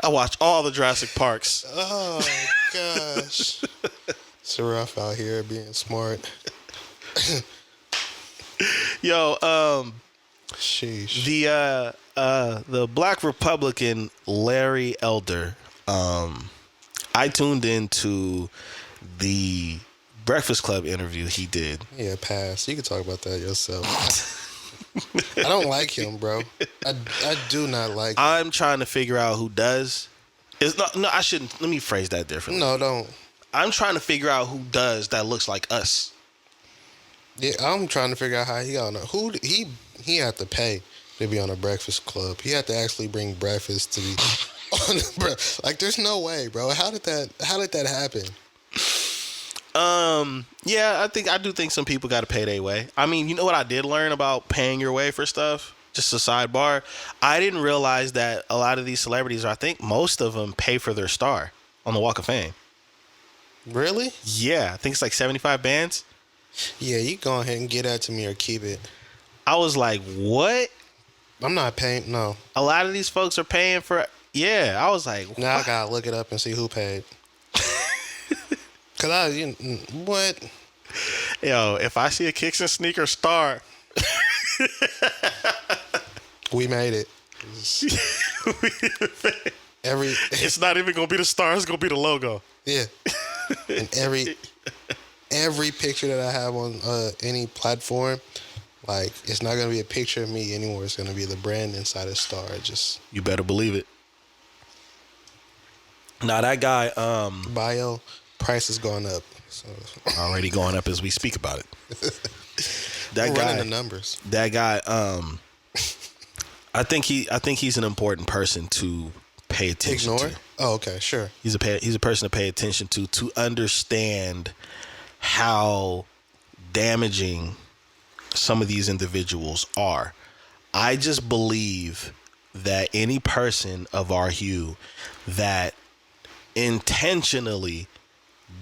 I watch all the Jurassic Parks. Oh gosh, it's rough out here being smart. Yo, sheesh. The Black Republican Larry Elder. I tuned into the Breakfast Club interview he did. Yeah, pass. You can talk about that yourself. I don't like him, bro. I do not like him. I'm trying to figure out who does. I shouldn't. Let me phrase that differently. No, don't. I'm trying to figure out who does that looks like us. Yeah, I'm trying to figure out how he got on. Who he had to pay to be on a Breakfast Club. He had to actually bring breakfast to be on the like. There's no way, bro. How did that happen? Yeah, I do think some people got to pay their way. I mean, you know what I did learn about paying your way for stuff? Just a sidebar. I didn't realize that a lot of these celebrities, or I think most of them, pay for their star on the Walk of Fame. Really? Yeah, I think it's like 75 bands. Yeah, you go ahead and get that to me or keep it. I was like, what? I'm not paying, no. A lot of these folks are paying for, yeah. I was like, what? Now I gotta look it up and see who paid. Cause what? Yo, if I see a Kicks and Sneaker star. We made it. It's not even gonna be the star, it's gonna be the logo. Yeah. And every picture that I have on any platform, like, it's not gonna be a picture of me anymore. It's gonna be the brand inside a star. You better believe it. Now that guy, bio price is going up. So already going up as we speak about it. That guy, running the numbers. That guy, I think he's an important person to pay attention to. Oh, okay, sure. He's a person to pay attention to understand how damaging some of these individuals are. I just believe that any person of our hue that intentionally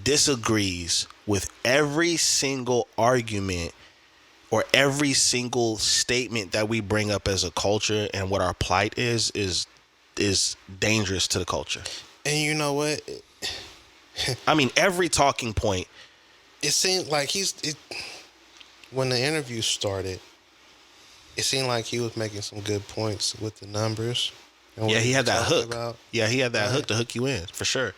disagrees with every single argument or every single statement that we bring up as a culture and what our plight is dangerous to the culture. And you know what? I mean, every talking point. It seemed like when the interview started, it seemed like he was making some good points with the numbers. And Yeah, what he had that hook. About. Yeah, he had that Right. hook to hook you in, for sure.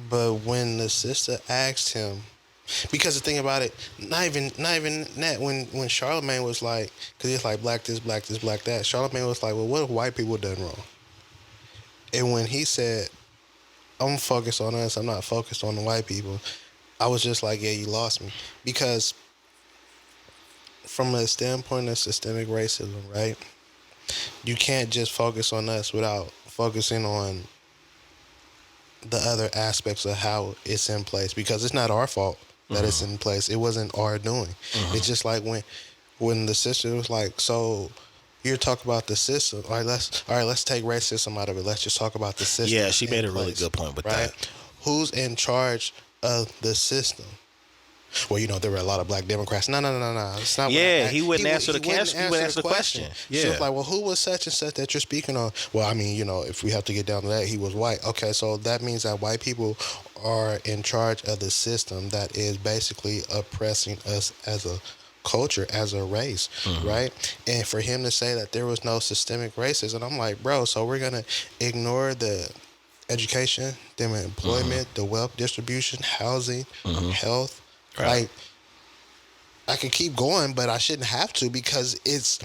But when the sister asked him, because the thing about it, not even that. When Charlemagne was like, because he's like black this, black this, black that. Charlemagne was like, well, what have white people done wrong? And when he said, I'm focused on us, I'm not focused on the white people, I was just like, yeah, you lost me. Because from a standpoint of systemic racism, right, you can't just focus on us without focusing on the other aspects of how it's in place, because it's not our fault that it's in place. It wasn't our doing. It's just like when the sister was like, so you're talking about the system. All right, let's take racism out of it. Let's just talk about the system. Yeah, she made a really place, good point with right? that. Who's in charge of the system? Well, there were a lot of black Democrats. No. It's not. Yeah, he wouldn't answer the question. He wouldn't answer the question. Yeah. So it's like, well, who was such and such that you're speaking on? Well, I mean, if we have to get down to that, he was white. Okay, so that means that white people are in charge of the system that is basically oppressing us as a culture, as a race, right? And for him to say that there was no systemic racism, I'm like, bro, so we're gonna ignore the education, the employment, the wealth distribution, housing, health. Right. Like, I could keep going, but I shouldn't have to, because it's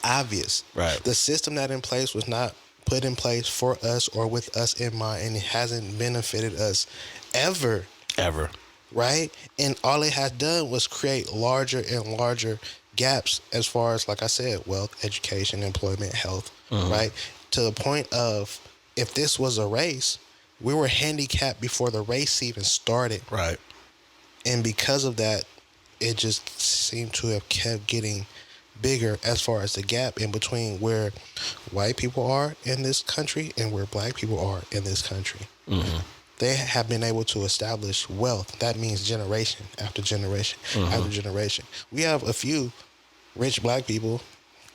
obvious. Right. The system that in place was not put in place for us or with us in mind, and it hasn't benefited us ever. Ever. Right? And all it has done was create larger and larger gaps as far as, like I said, wealth, education, employment, health, right? To the point of, if this was a race, we were handicapped before the race even started. Right. And because of that, it just seemed to have kept getting bigger as far as the gap in between where white people are in this country and where black people are in this country. They have been able to establish wealth. That means generation after generation after generation. We have a few rich black people,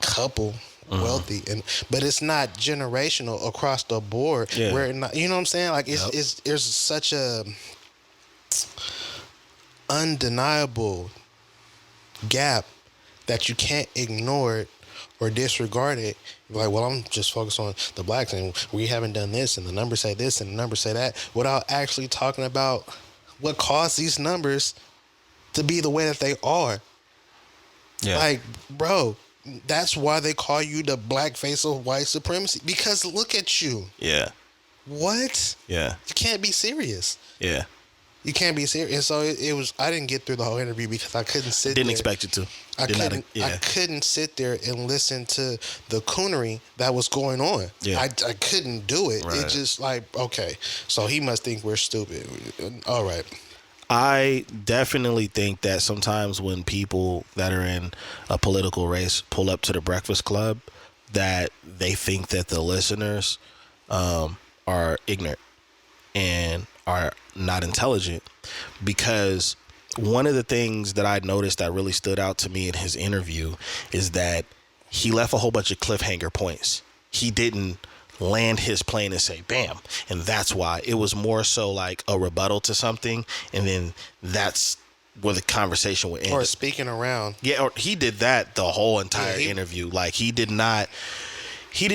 couple wealthy, but it's not generational across the board. Yeah. Where not, you know what I'm saying? Like there's such a undeniable gap that you can't ignore it or disregard it. Like, well, I'm just focused on the blacks and we haven't done this and the numbers say this and the numbers say that, without actually talking about what caused these numbers to be the way that they are. Yeah. Like, bro, that's why they call you the black face of white supremacy, because look at you. Yeah. What? Yeah. You can't be serious. Yeah. You can't be serious. And so it was. I didn't get through the whole interview because I couldn't sit. Didn't there. expect you to. I couldn't sit there and listen to the coonery that was going on. Yeah. I couldn't do it. Right. It just like, okay, so he must think we're stupid. All right. I definitely think that sometimes when people that are in a political race pull up to the Breakfast Club, that they think that the listeners are ignorant and are not intelligent, because one of the things that I noticed that really stood out to me in his interview is that he left a whole bunch of cliffhanger points. He didn't land his plane and say, bam. And that's why it was more so like a rebuttal to something. And then that's where the conversation would end. Or speaking around. Yeah, or he did that the whole entire interview. Like, he didn't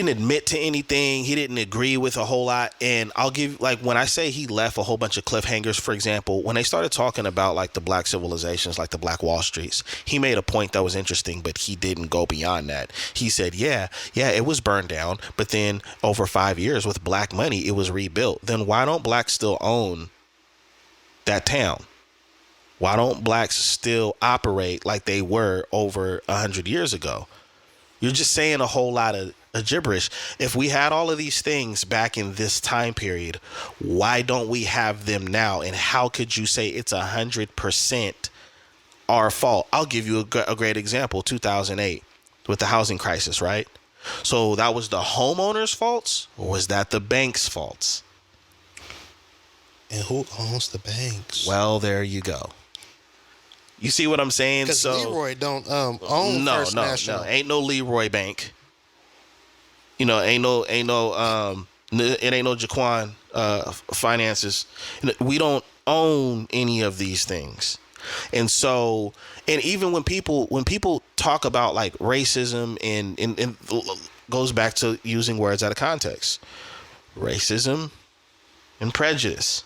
admit to anything. He didn't agree with a whole lot. And I'll give, like, when I say he left a whole bunch of cliffhangers, for example, when they started talking about like the black civilizations, like the Black Wall Streets, he made a point that was interesting, but he didn't go beyond that. He said, yeah, it was burned down, but then over 5 years with black money, it was rebuilt. Then why don't blacks still own that town? Why don't blacks still operate like they were over 100 years ago? You're just saying a whole lot of gibberish. If we had all of these things back in this time period, why don't we have them now? And how could you say it's 100% our fault? I'll give you a great example. 2008 with the housing crisis, right? So that was the homeowner's faults, or was that the bank's faults? And who owns the banks? Well, there you go. You see what I'm saying? Because So Leroy don't own First National. No, ain't no Leroy Bank. You know, it ain't no Jaquan finances. We don't own any of these things. And so, and even when people talk about like racism and goes back to using words out of context, racism and prejudice,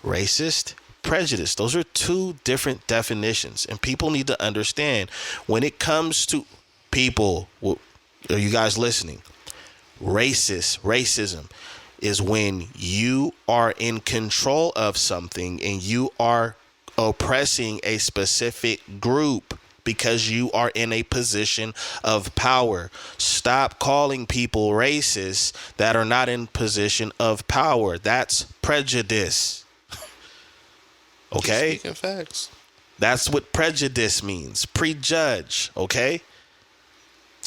racist, prejudice, those are two different definitions, and people need to understand when it comes to people. Are you guys listening? Racism is when you are in control of something and you are oppressing a specific group because you are in a position of power. Stop calling people racist that are not in position of power. That's prejudice. Okay? Speaking facts. That's what prejudice means. Prejudge. Okay?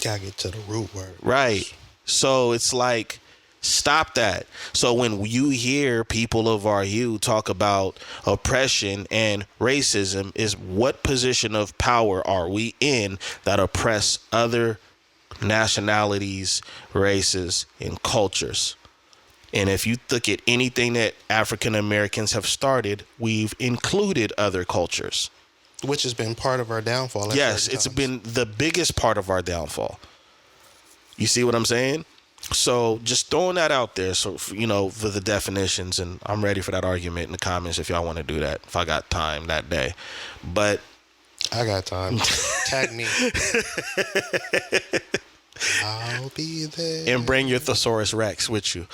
Gotta get to the root word. Right. So it's like, stop that. So when you hear people of our youth talk about oppression and racism, is what position of power are we in that oppress other nationalities, races, and cultures? And if you look at anything that African Americans have started, we've included other cultures. Which has been part of our downfall. Yes, it's been the biggest part of our downfall. You see what I'm saying? So just throwing that out there, so for the definitions, and I'm ready for that argument in the comments if y'all want to do that, if I got time that day. But I got time. Tag me. I'll be there. And bring your Thesaurus Rex with you.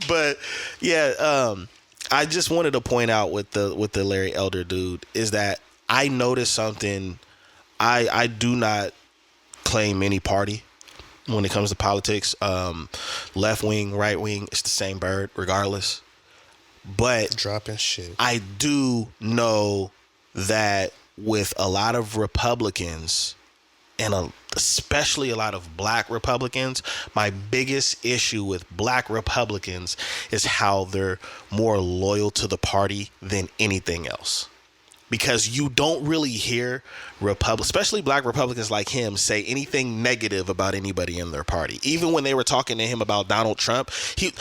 But yeah, I just wanted to point out with the Larry Elder dude is that I noticed something. I do not claim any party when it comes to politics. Left wing, right wing, it's the same bird regardless. But dropping shit. I do know that with a lot of Republicans and especially a lot of black Republicans, my biggest issue with black Republicans is how they're more loyal to the party than anything else. Because you don't really hear especially black Republicans like him, say anything negative about anybody in their party. Even when they were talking to him about Donald Trump,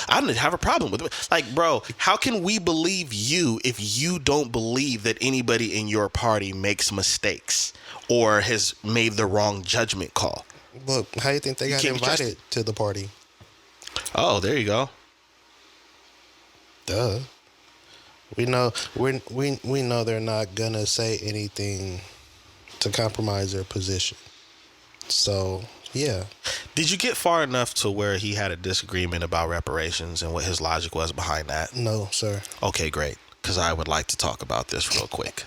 I didn't have a problem with him. Like, bro, how can we believe you if you don't believe that anybody in your party makes mistakes or has made the wrong judgment call? Look, how do you think they got invited to the party? Oh, there you go. Duh. We know we know they're not gonna say anything to compromise their position. So yeah. Did you get far enough to where he had a disagreement about reparations and what his logic was behind that? No, sir. Okay, great. Because I would like to talk about this real quick.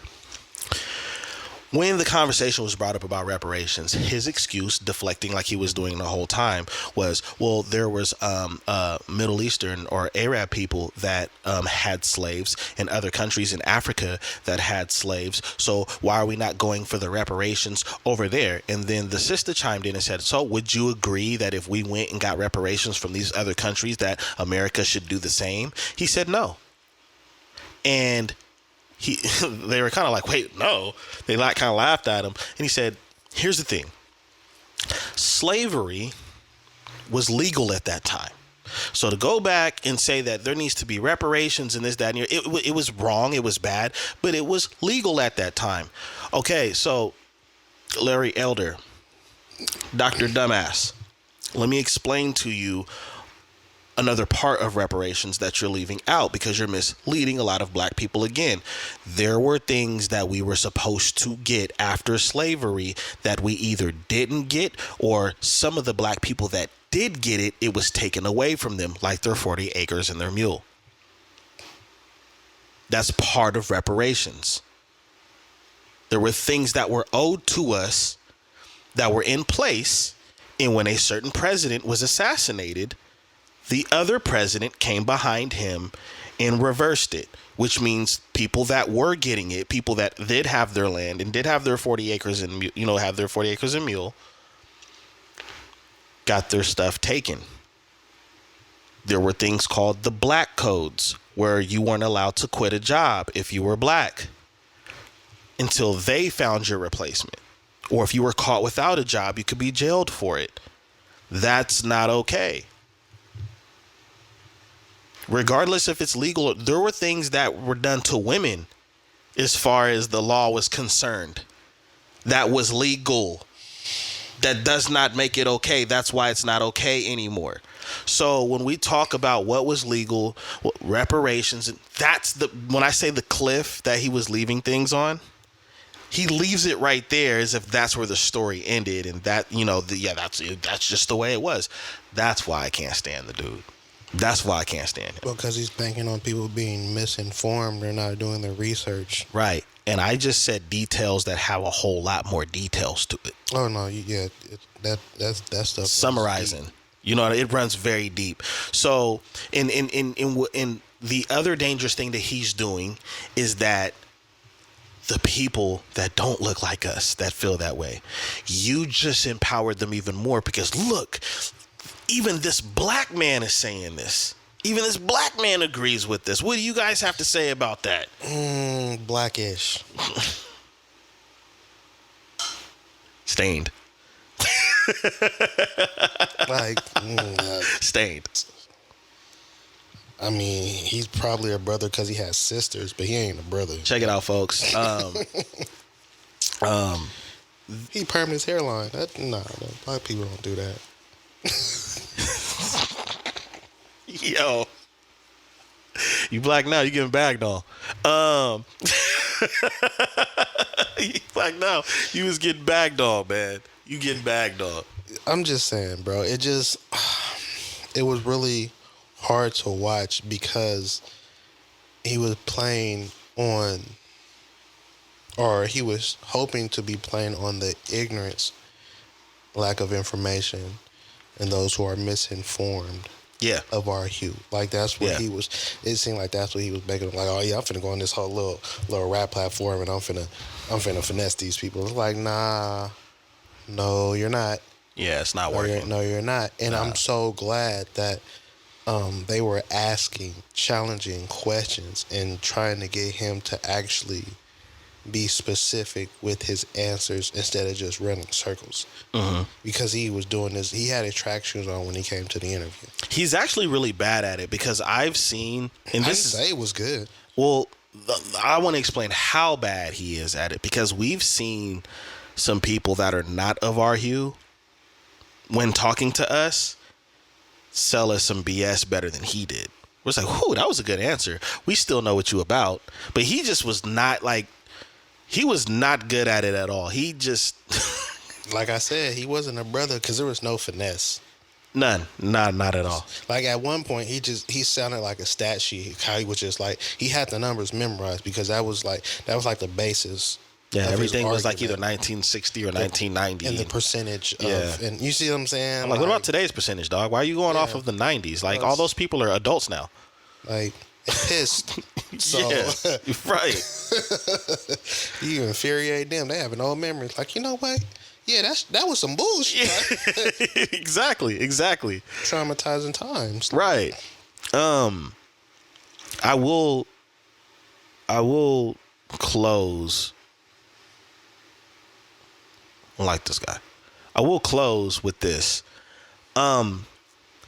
When the conversation was brought up about reparations, his excuse, deflecting like he was doing the whole time, was, well, there was Middle Eastern or Arab people that had slaves in other countries in Africa that had slaves. So why are we not going for the reparations over there? And then the sister chimed in and said, so would you agree that if we went and got reparations from these other countries that America should do the same? He said no. And they were kind of like, wait, no. They kind of laughed at him. And he said, here's the thing. Slavery was legal at that time. So to go back and say that there needs to be reparations and this, that, and it was wrong. It was bad, but it was legal at that time. Okay, so Larry Elder, Dr. Dumbass, let me explain to you another part of reparations that you're leaving out because you're misleading a lot of black people again. There were things that we were supposed to get after slavery that we either didn't get, or some of the black people that did get it, it was taken away from them, like their 40 acres and their mule. That's part of reparations. There were things that were owed to us that were in place, and when a certain president was assassinated, The other president came behind him and reversed it, which means people that were getting it, people that did have their land and did have their 40 acres and, have their 40 acres and mule, got their stuff taken. There were things called the black codes, where you weren't allowed to quit a job if you were black until they found your replacement. Or if you were caught without a job, you could be jailed for it. That's not okay. Regardless if it's legal, there were things that were done to women as far as the law was concerned. That was legal. That does not make it okay. That's why it's not okay anymore. So when we talk about what was legal, reparations, when I say the cliff that he was leaving things on, he leaves it right there as if that's where the story ended, and that, that's just the way it was. That's why I can't stand the dude. That's why I can't stand him. Well, because he's banking on people being misinformed or not doing their research. Right. And I just said details that have a whole lot more details to it. Oh no, yeah, that's stuff. Summarizing, it runs very deep. So, in the other dangerous thing that he's doing is that the people that don't look like us, that feel that way, you just empowered them even more, because look, even this black man is saying this. Even this black man agrees with this. What do you guys have to say about that? Blackish. Stained. Stained. I mean, he's probably a brother because he has sisters, but he ain't a brother. Check it out, folks. He permed his hairline. Black people don't do that. Yo, you black now, you getting bagged on. You black now, you was getting bagged on, man. You getting bagged on. I'm just saying, bro. It was really hard to watch because he was playing on, or he was hoping to be playing on the ignorance, lack of information, and those who are misinformed. Yeah. Of our hue. Like, that's what he was, it seemed like that's what he was making. Like, oh yeah, I'm finna go on this whole little rap platform and I'm finna finesse these people. It's like, nah, no, you're not. Yeah, it's not working. No, you're not. And I'm so glad that they were asking challenging questions and trying to get him to actually be specific with his answers instead of just running circles. Mm-hmm. Because he was doing this. He had his track shoes on when he came to the interview. He's actually really bad at it, because I've seen... And I didn't say it was good. Well, I want to explain how bad he is at it, because we've seen some people that are not of our hue, when talking to us, sell us some BS better than he did. We're like, whoo, that was a good answer. We still know what you about. But he just was not like... He was not good at it at all. He just... Like I said, he wasn't a brother because there was no finesse. None. Not at all. Like, at one point, he sounded like a stat sheet. How he was just like, he had the numbers memorized because that was like the basis. Yeah, everything was like either 1960 or 1990. And the percentage of... And you see what I'm saying? I'm like, what about today's percentage, dog? Why are you going off of the 90s? Like, all those people are adults now. Like... pissed. So yeah, right. You infuriate them. They have an old memory. Like, you know what? Yeah, that was some bullshit. Yeah. Exactly. Traumatizing times. Right. I will close. I like this guy. I will close with this.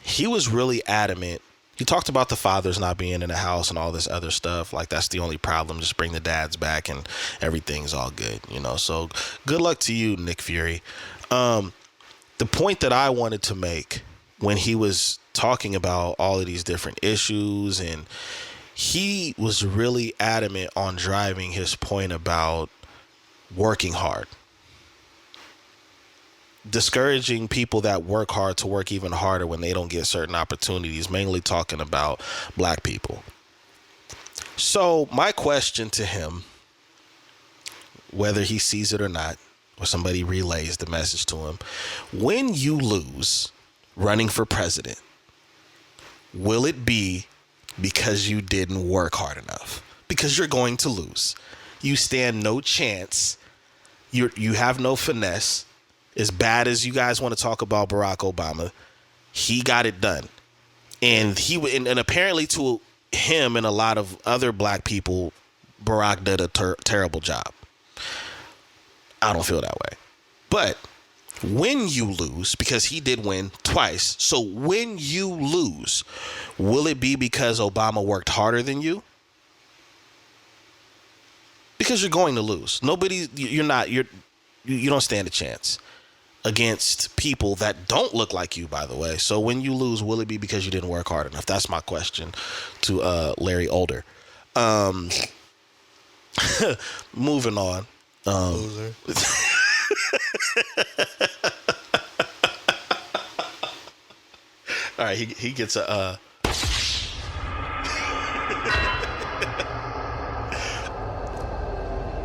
He was really adamant. He talked about the fathers not being in the house and all this other stuff. Like, that's the only problem. Just bring the dads back and everything's all good, So good luck to you, Nick Fury. The point that I wanted to make when he was talking about all of these different issues, and he was really adamant on driving his point about working hard. Discouraging people that work hard to work even harder when they don't get certain opportunities, mainly talking about black people. So my question to him, whether he sees it or not, or somebody relays the message to him, when you lose running for president, will it be because you didn't work hard enough? Because you're going to lose. You stand no chance. You have no finesse. As bad as you guys want to talk about Barack Obama, he got it done. And and apparently to him and a lot of other black people, Barack did a terrible job. I don't feel that way. But when you lose, because he did win twice, so when you lose, will it be because Obama worked harder than you? Because you're going to lose. You don't stand a chance against people that don't look like you, by the way. So when you lose, will it be because you didn't work hard enough? That's my question to Larry Older. Moving on. Loser. All right, he gets a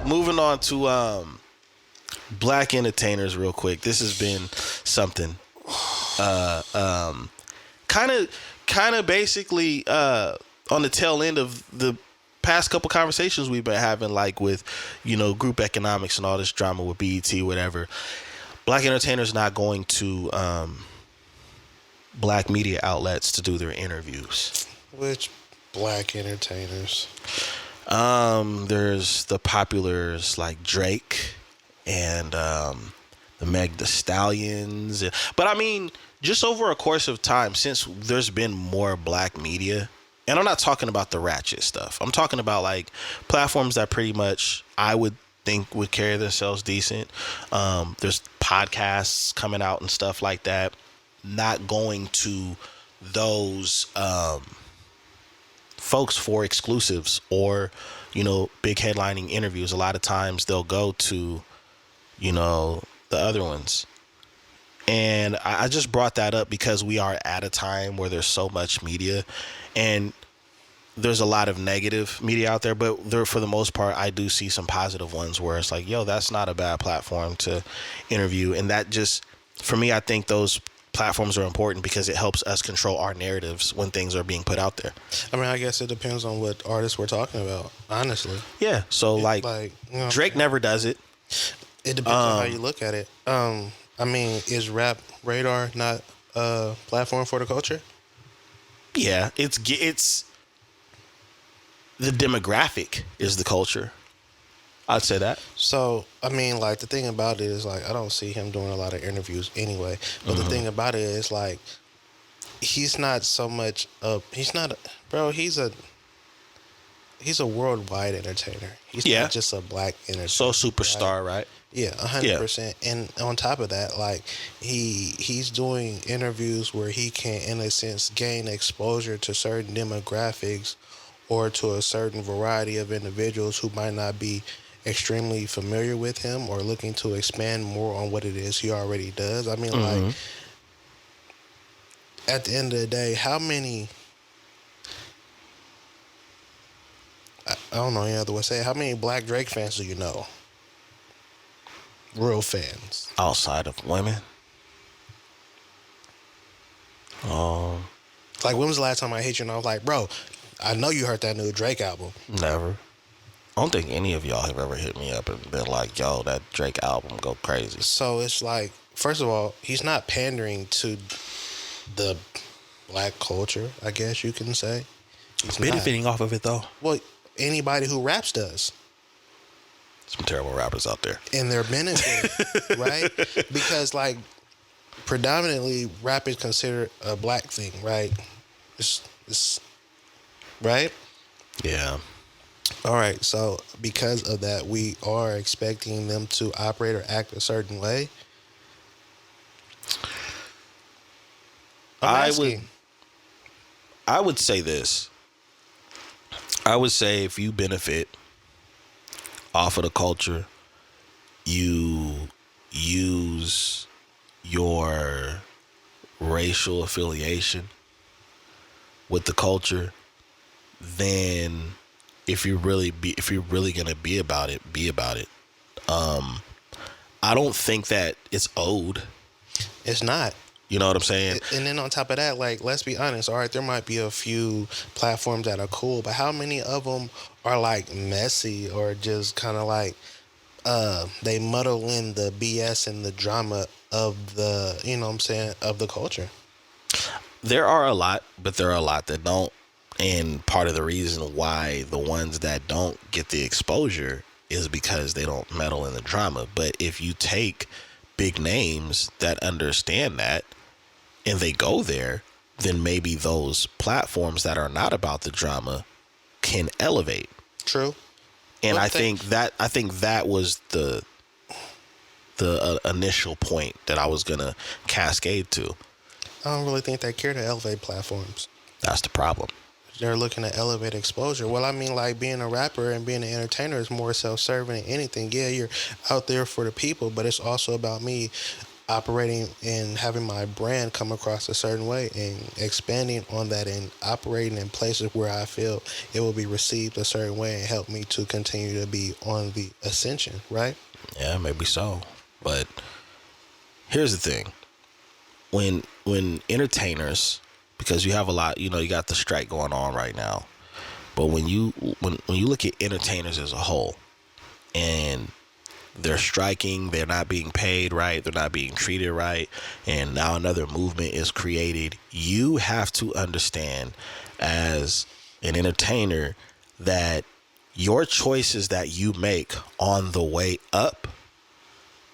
moving on to black entertainers real quick. This has been something kind of basically on the tail end of the past couple conversations we've been having, like with, group economics and all this drama with B.E.T, whatever. Black entertainers not going to black media outlets to do their interviews. Which black entertainers? There's the populars like Drake and the Meg Thee Stallions. But I mean, just over a course of time, since there's been more black media, and I'm not talking about the ratchet stuff. I'm talking about like platforms that pretty much I would think would carry themselves decent. There's podcasts coming out and stuff like that. Not going to those folks for exclusives or, big headlining interviews. A lot of times they'll go to, the other ones. And I just brought that up because we are at a time where there's so much media and there's a lot of negative media out there, but there, for the most part, I do see some positive ones where it's like, yo, that's not a bad platform to interview. And that just, for me, I think those platforms are important because it helps us control our narratives when things are being put out there. I mean, I guess it depends on what artists we're talking about, honestly. Yeah. So Drake never does it. It depends on how you look at it. I mean, is Rap Radar not a platform for the culture? Yeah, it's the demographic is the culture. I'd say that. So, I mean, like, the thing about it is, like, I don't see him doing a lot of interviews anyway. But the thing about it is, like, he's not so much he's a worldwide entertainer. He's not just a black entertainer. So superstar, right? Yeah, 100%. And on top of that, like, he's doing interviews where he can, in a sense, gain exposure to certain demographics or to a certain variety of individuals who might not be extremely familiar with him or looking to expand more on what it is he already does. I mean, like, at the end of the day, how many... I don't know any other way to say it. How many black Drake fans do you know? Real fans. Outside of women? Like, when was the last time I hit you and I was like, bro, I know you heard that new Drake album. Never. I don't think any of y'all have ever hit me up and been like, yo, that Drake album go crazy. So it's like, first of all, he's not pandering to the black culture, I guess you can say. He's benefiting off of it, though. Well, anybody who raps does. Some terrible rappers out there. And they're benefiting, right? Because, like, predominantly, rap is considered a black thing, right? It's right? Yeah. All right. So, because of that, we are expecting them to operate or act a certain way. I would say this. I would say if you benefit off of the culture, you use your racial affiliation with the culture, then if you're really gonna be about it, be about it. I don't think that it's owed. It's not. You know what I'm saying? And then on top of that, like, let's be honest. All right, there might be a few platforms that are cool, but how many of them are like messy or just kind of like they muddle in the BS and the drama of the, you know what I'm saying, of the culture. There are a lot, but there are a lot that don't. And part of the reason why the ones that don't get the exposure is because they don't meddle in the drama. But if you take big names that understand that and they go there, then maybe those platforms that are not about the drama can elevate. True. And But I think that was the initial point that I was gonna cascade to. I don't really think they care to elevate platforms. That's the problem. They're looking to elevate exposure. Well, I mean, like, being a rapper and being an entertainer is more self-serving than anything. Yeah, you're out there for the people, but it's also about me operating and having my brand come across a certain way and expanding on that and operating in places where I feel it will be received a certain way and help me to continue to be on the ascension, right? Yeah, maybe so. But here's the thing. When entertainers, because you have a lot, you know, you got the strike going on right now. But when you look at entertainers as a whole and they're striking, they're not being paid right, they're not being treated right, and now another movement is created, you have to understand as an entertainer that your choices that you make on the way up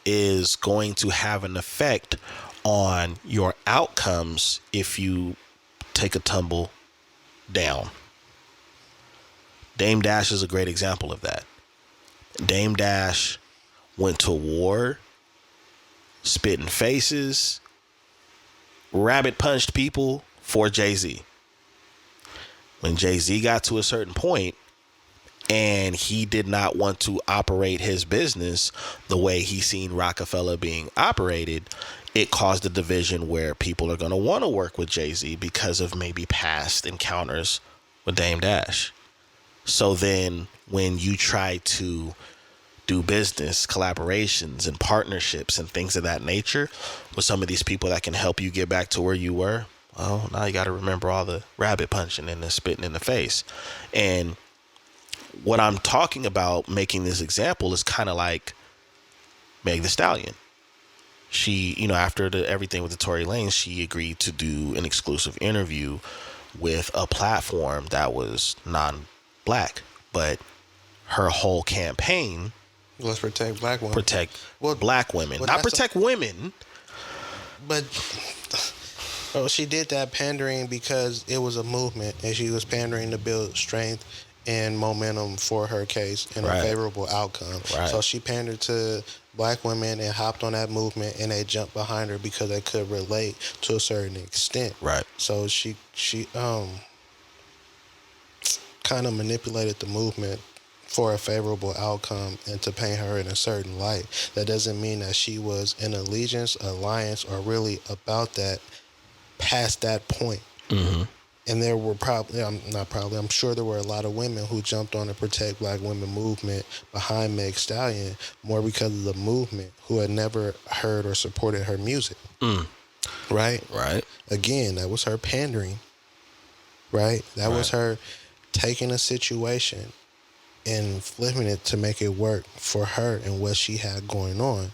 is going to have an effect on your outcomes if you take a tumble down. Dame Dash is a great example of that. Dame Dash went to war, spit in faces, rabbit punched people for Jay-Z. When Jay-Z got to a certain point and he did not want to operate his business the way he seen Rockefeller being operated, it caused a division where people are going to want to work with Jay-Z because of maybe past encounters with Dame Dash. So then when you try to do business collaborations and partnerships and things of that nature with some of these people that can help you get back to where you were, well, now you got to remember all the rabbit punching and the spitting in the face. And what I'm talking about making this example is kind of like Meg Thee Stallion. She, you know, after everything with the Tory Lanez, she agreed to do an exclusive interview with a platform that was non-black, but her whole campaign, Let's protect black women. Black women, well, not protect women. But she did that pandering because it was a movement, and she was pandering to build strength and momentum for her case and a favorable outcome. Right. So she pandered to black women and hopped on that movement, and they jumped behind her because they could relate to a certain extent. Right. So she kind of manipulated the movement for a favorable outcome and to paint her in a certain light. That doesn't mean that she was an allegiance, alliance, or really about that past that point. Mm-hmm. And there were I'm sure there were a lot of women who jumped on the Protect Black Women movement behind Meg Stallion more because of the movement, who had never heard or supported her music. Right? Right. Again, that was her pandering. Right? That was her taking a situation and flipping it to make it work for her and what she had going on.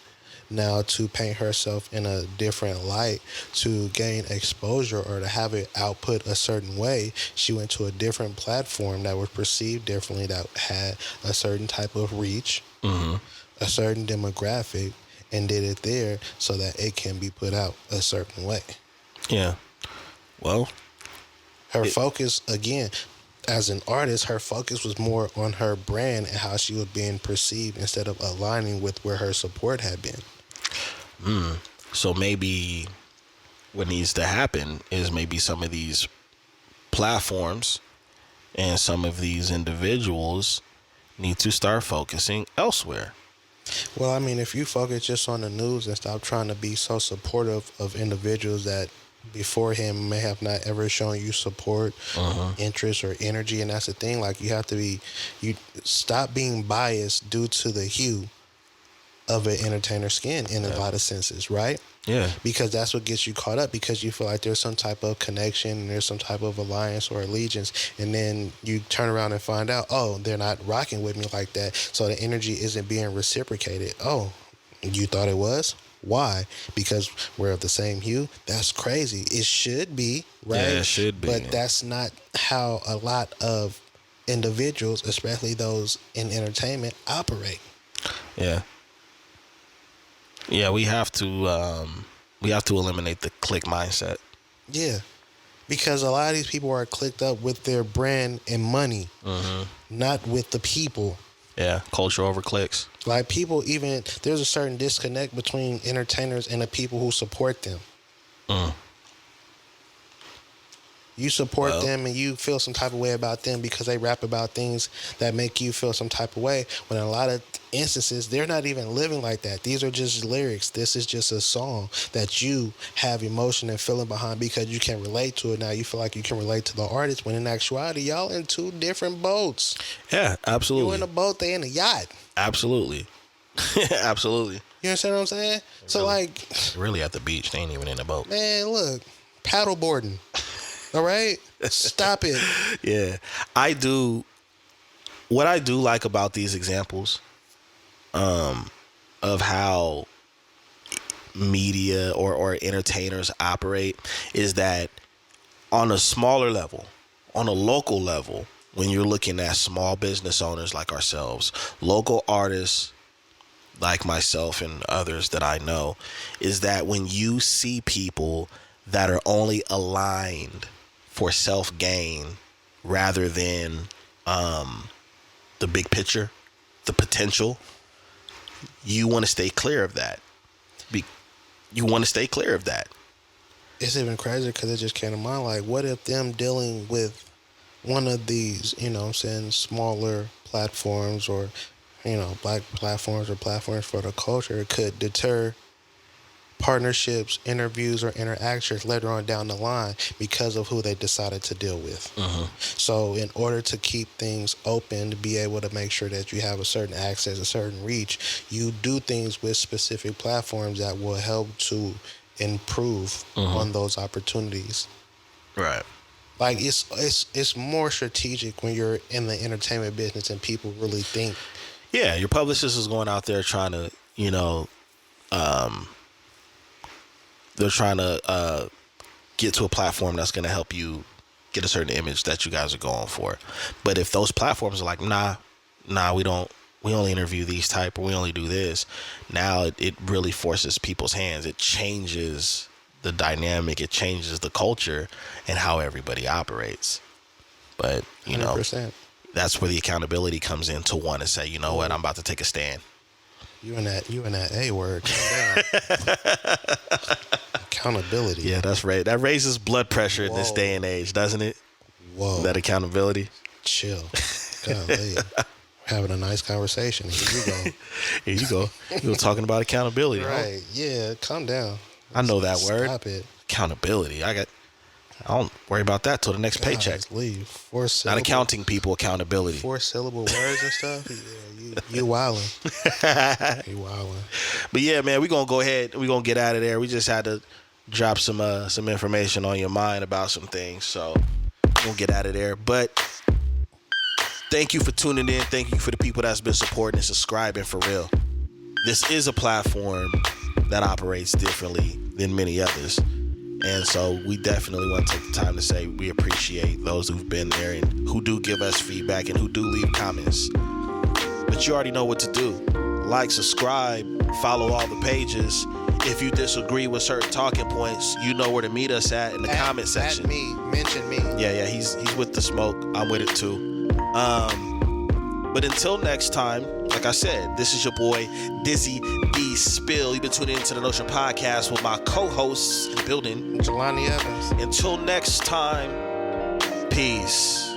Now, to paint herself in a different light, to gain exposure or to have it output a certain way, she went to a different platform that was perceived differently, that had a certain type of reach, a certain demographic, and did it there so that it can be put out a certain way. Yeah. Well, her focus, again, as an artist, her focus was more on her brand and how she was being perceived instead of aligning with where her support had been. So maybe what needs to happen is maybe some of these platforms and some of these individuals need to start focusing elsewhere. Well, I mean, if you focus just on the news and stop trying to be so supportive of individuals that before him may have not ever shown you support, interest, or energy, and that's the thing. Like, you have to you stop being biased due to the hue of an entertainer's skin in a lot of senses, right? Yeah. Because that's what gets you caught up, because you feel like there's some type of connection and there's some type of alliance or allegiance. And then you turn around and find out, oh, they're not rocking with me like that. So the energy isn't being reciprocated. Oh, you thought it was? Why? Because we're of the same hue? That's crazy. It should be, right? Yeah, it should be. But that's not how a lot of individuals, especially those in entertainment, operate. Yeah. Yeah, we have to eliminate the click mindset. Yeah. Because a lot of these people are clicked up with their brand and money, not with the people. Yeah, culture over clicks. Like people, even there's a certain disconnect between entertainers and the people who support them. You support them and you feel some type of way about them because they rap about things that make you feel some type of way. When in a lot of instances, they're not even living like that. These are just lyrics. This is just a song that you have emotion and feeling behind because you can relate to it. Now you feel like you can relate to the artist, when in actuality, y'all in two different boats. Yeah, absolutely. You in a boat, they in a yacht. Absolutely. Absolutely. You understand what I'm saying? So like, really at the beach, they ain't even in a boat. man, look, paddle boarding. All right? Stop it. Yeah. What I do like about these examples of how media or entertainers operate is that on a smaller level, on a local level, when you're looking at small business owners like ourselves, local artists like myself and others that I know, is that when you see people that are only aligned for self-gain rather than the big picture, the potential, you want to stay clear of that. You want to stay clear of that. It's even crazier because it just came to mind, like, what if them dealing with one of these, you know what I'm saying, smaller platforms or, you know, black platforms or platforms for the culture could deter partnerships, interviews, or interactions later on down the line because of who they decided to deal with. So in order to keep things open, to be able to make sure that you have a certain access, a certain reach, you do things with specific platforms that will help to improve on those opportunities. Right. Like it's more strategic when you're in the entertainment business and people really think. Yeah, your publicist is going out there trying to, you know, they're trying to get to a platform that's going to help you get a certain image that you guys are going for. But if those platforms are like, nah, we only interview these type, or we only do this, now it really forces people's hands. It changes the dynamic. It changes the culture and how everybody operates. But, you 100%. know, that's where the accountability comes in, to want to say, you know what, I'm about to take a stand. You and that A word. Calm down. Accountability. Yeah, that's right. That raises blood pressure in this day and age, doesn't it? Whoa. That accountability. Chill. Golly. Having a nice conversation. Here you go. Here you go. You were talking about accountability. Right. Huh? Yeah. Calm down. I know that word. Stop it. Accountability. I don't worry about that till the next paycheck. Leave. Not accounting people, accountability. 4-syllable words and stuff. Yeah, you wildin'. You wildin'. But yeah, man, we're gonna go ahead. We're gonna get out of there. We just had to drop some information on your mind about some things. So we're gonna get out of there. But thank you for tuning in. Thank you for the people that's been supporting and subscribing for real. This is a platform that operates differently than many others. And so we definitely want to take the time to say we appreciate those who've been there and who do give us feedback and who do leave comments. But you already know what to do. Like, subscribe, follow all the pages. If you disagree with certain talking points, you know where to meet us at in the comment section. At me. Mention me. Yeah, he's with the smoke. I'm with it too. But until next time, like I said, this is your boy, Dizzy D Spill. You've been tuning into the Notion Podcast with my co-hosts in the building, Jelani Evans. Until next time, peace.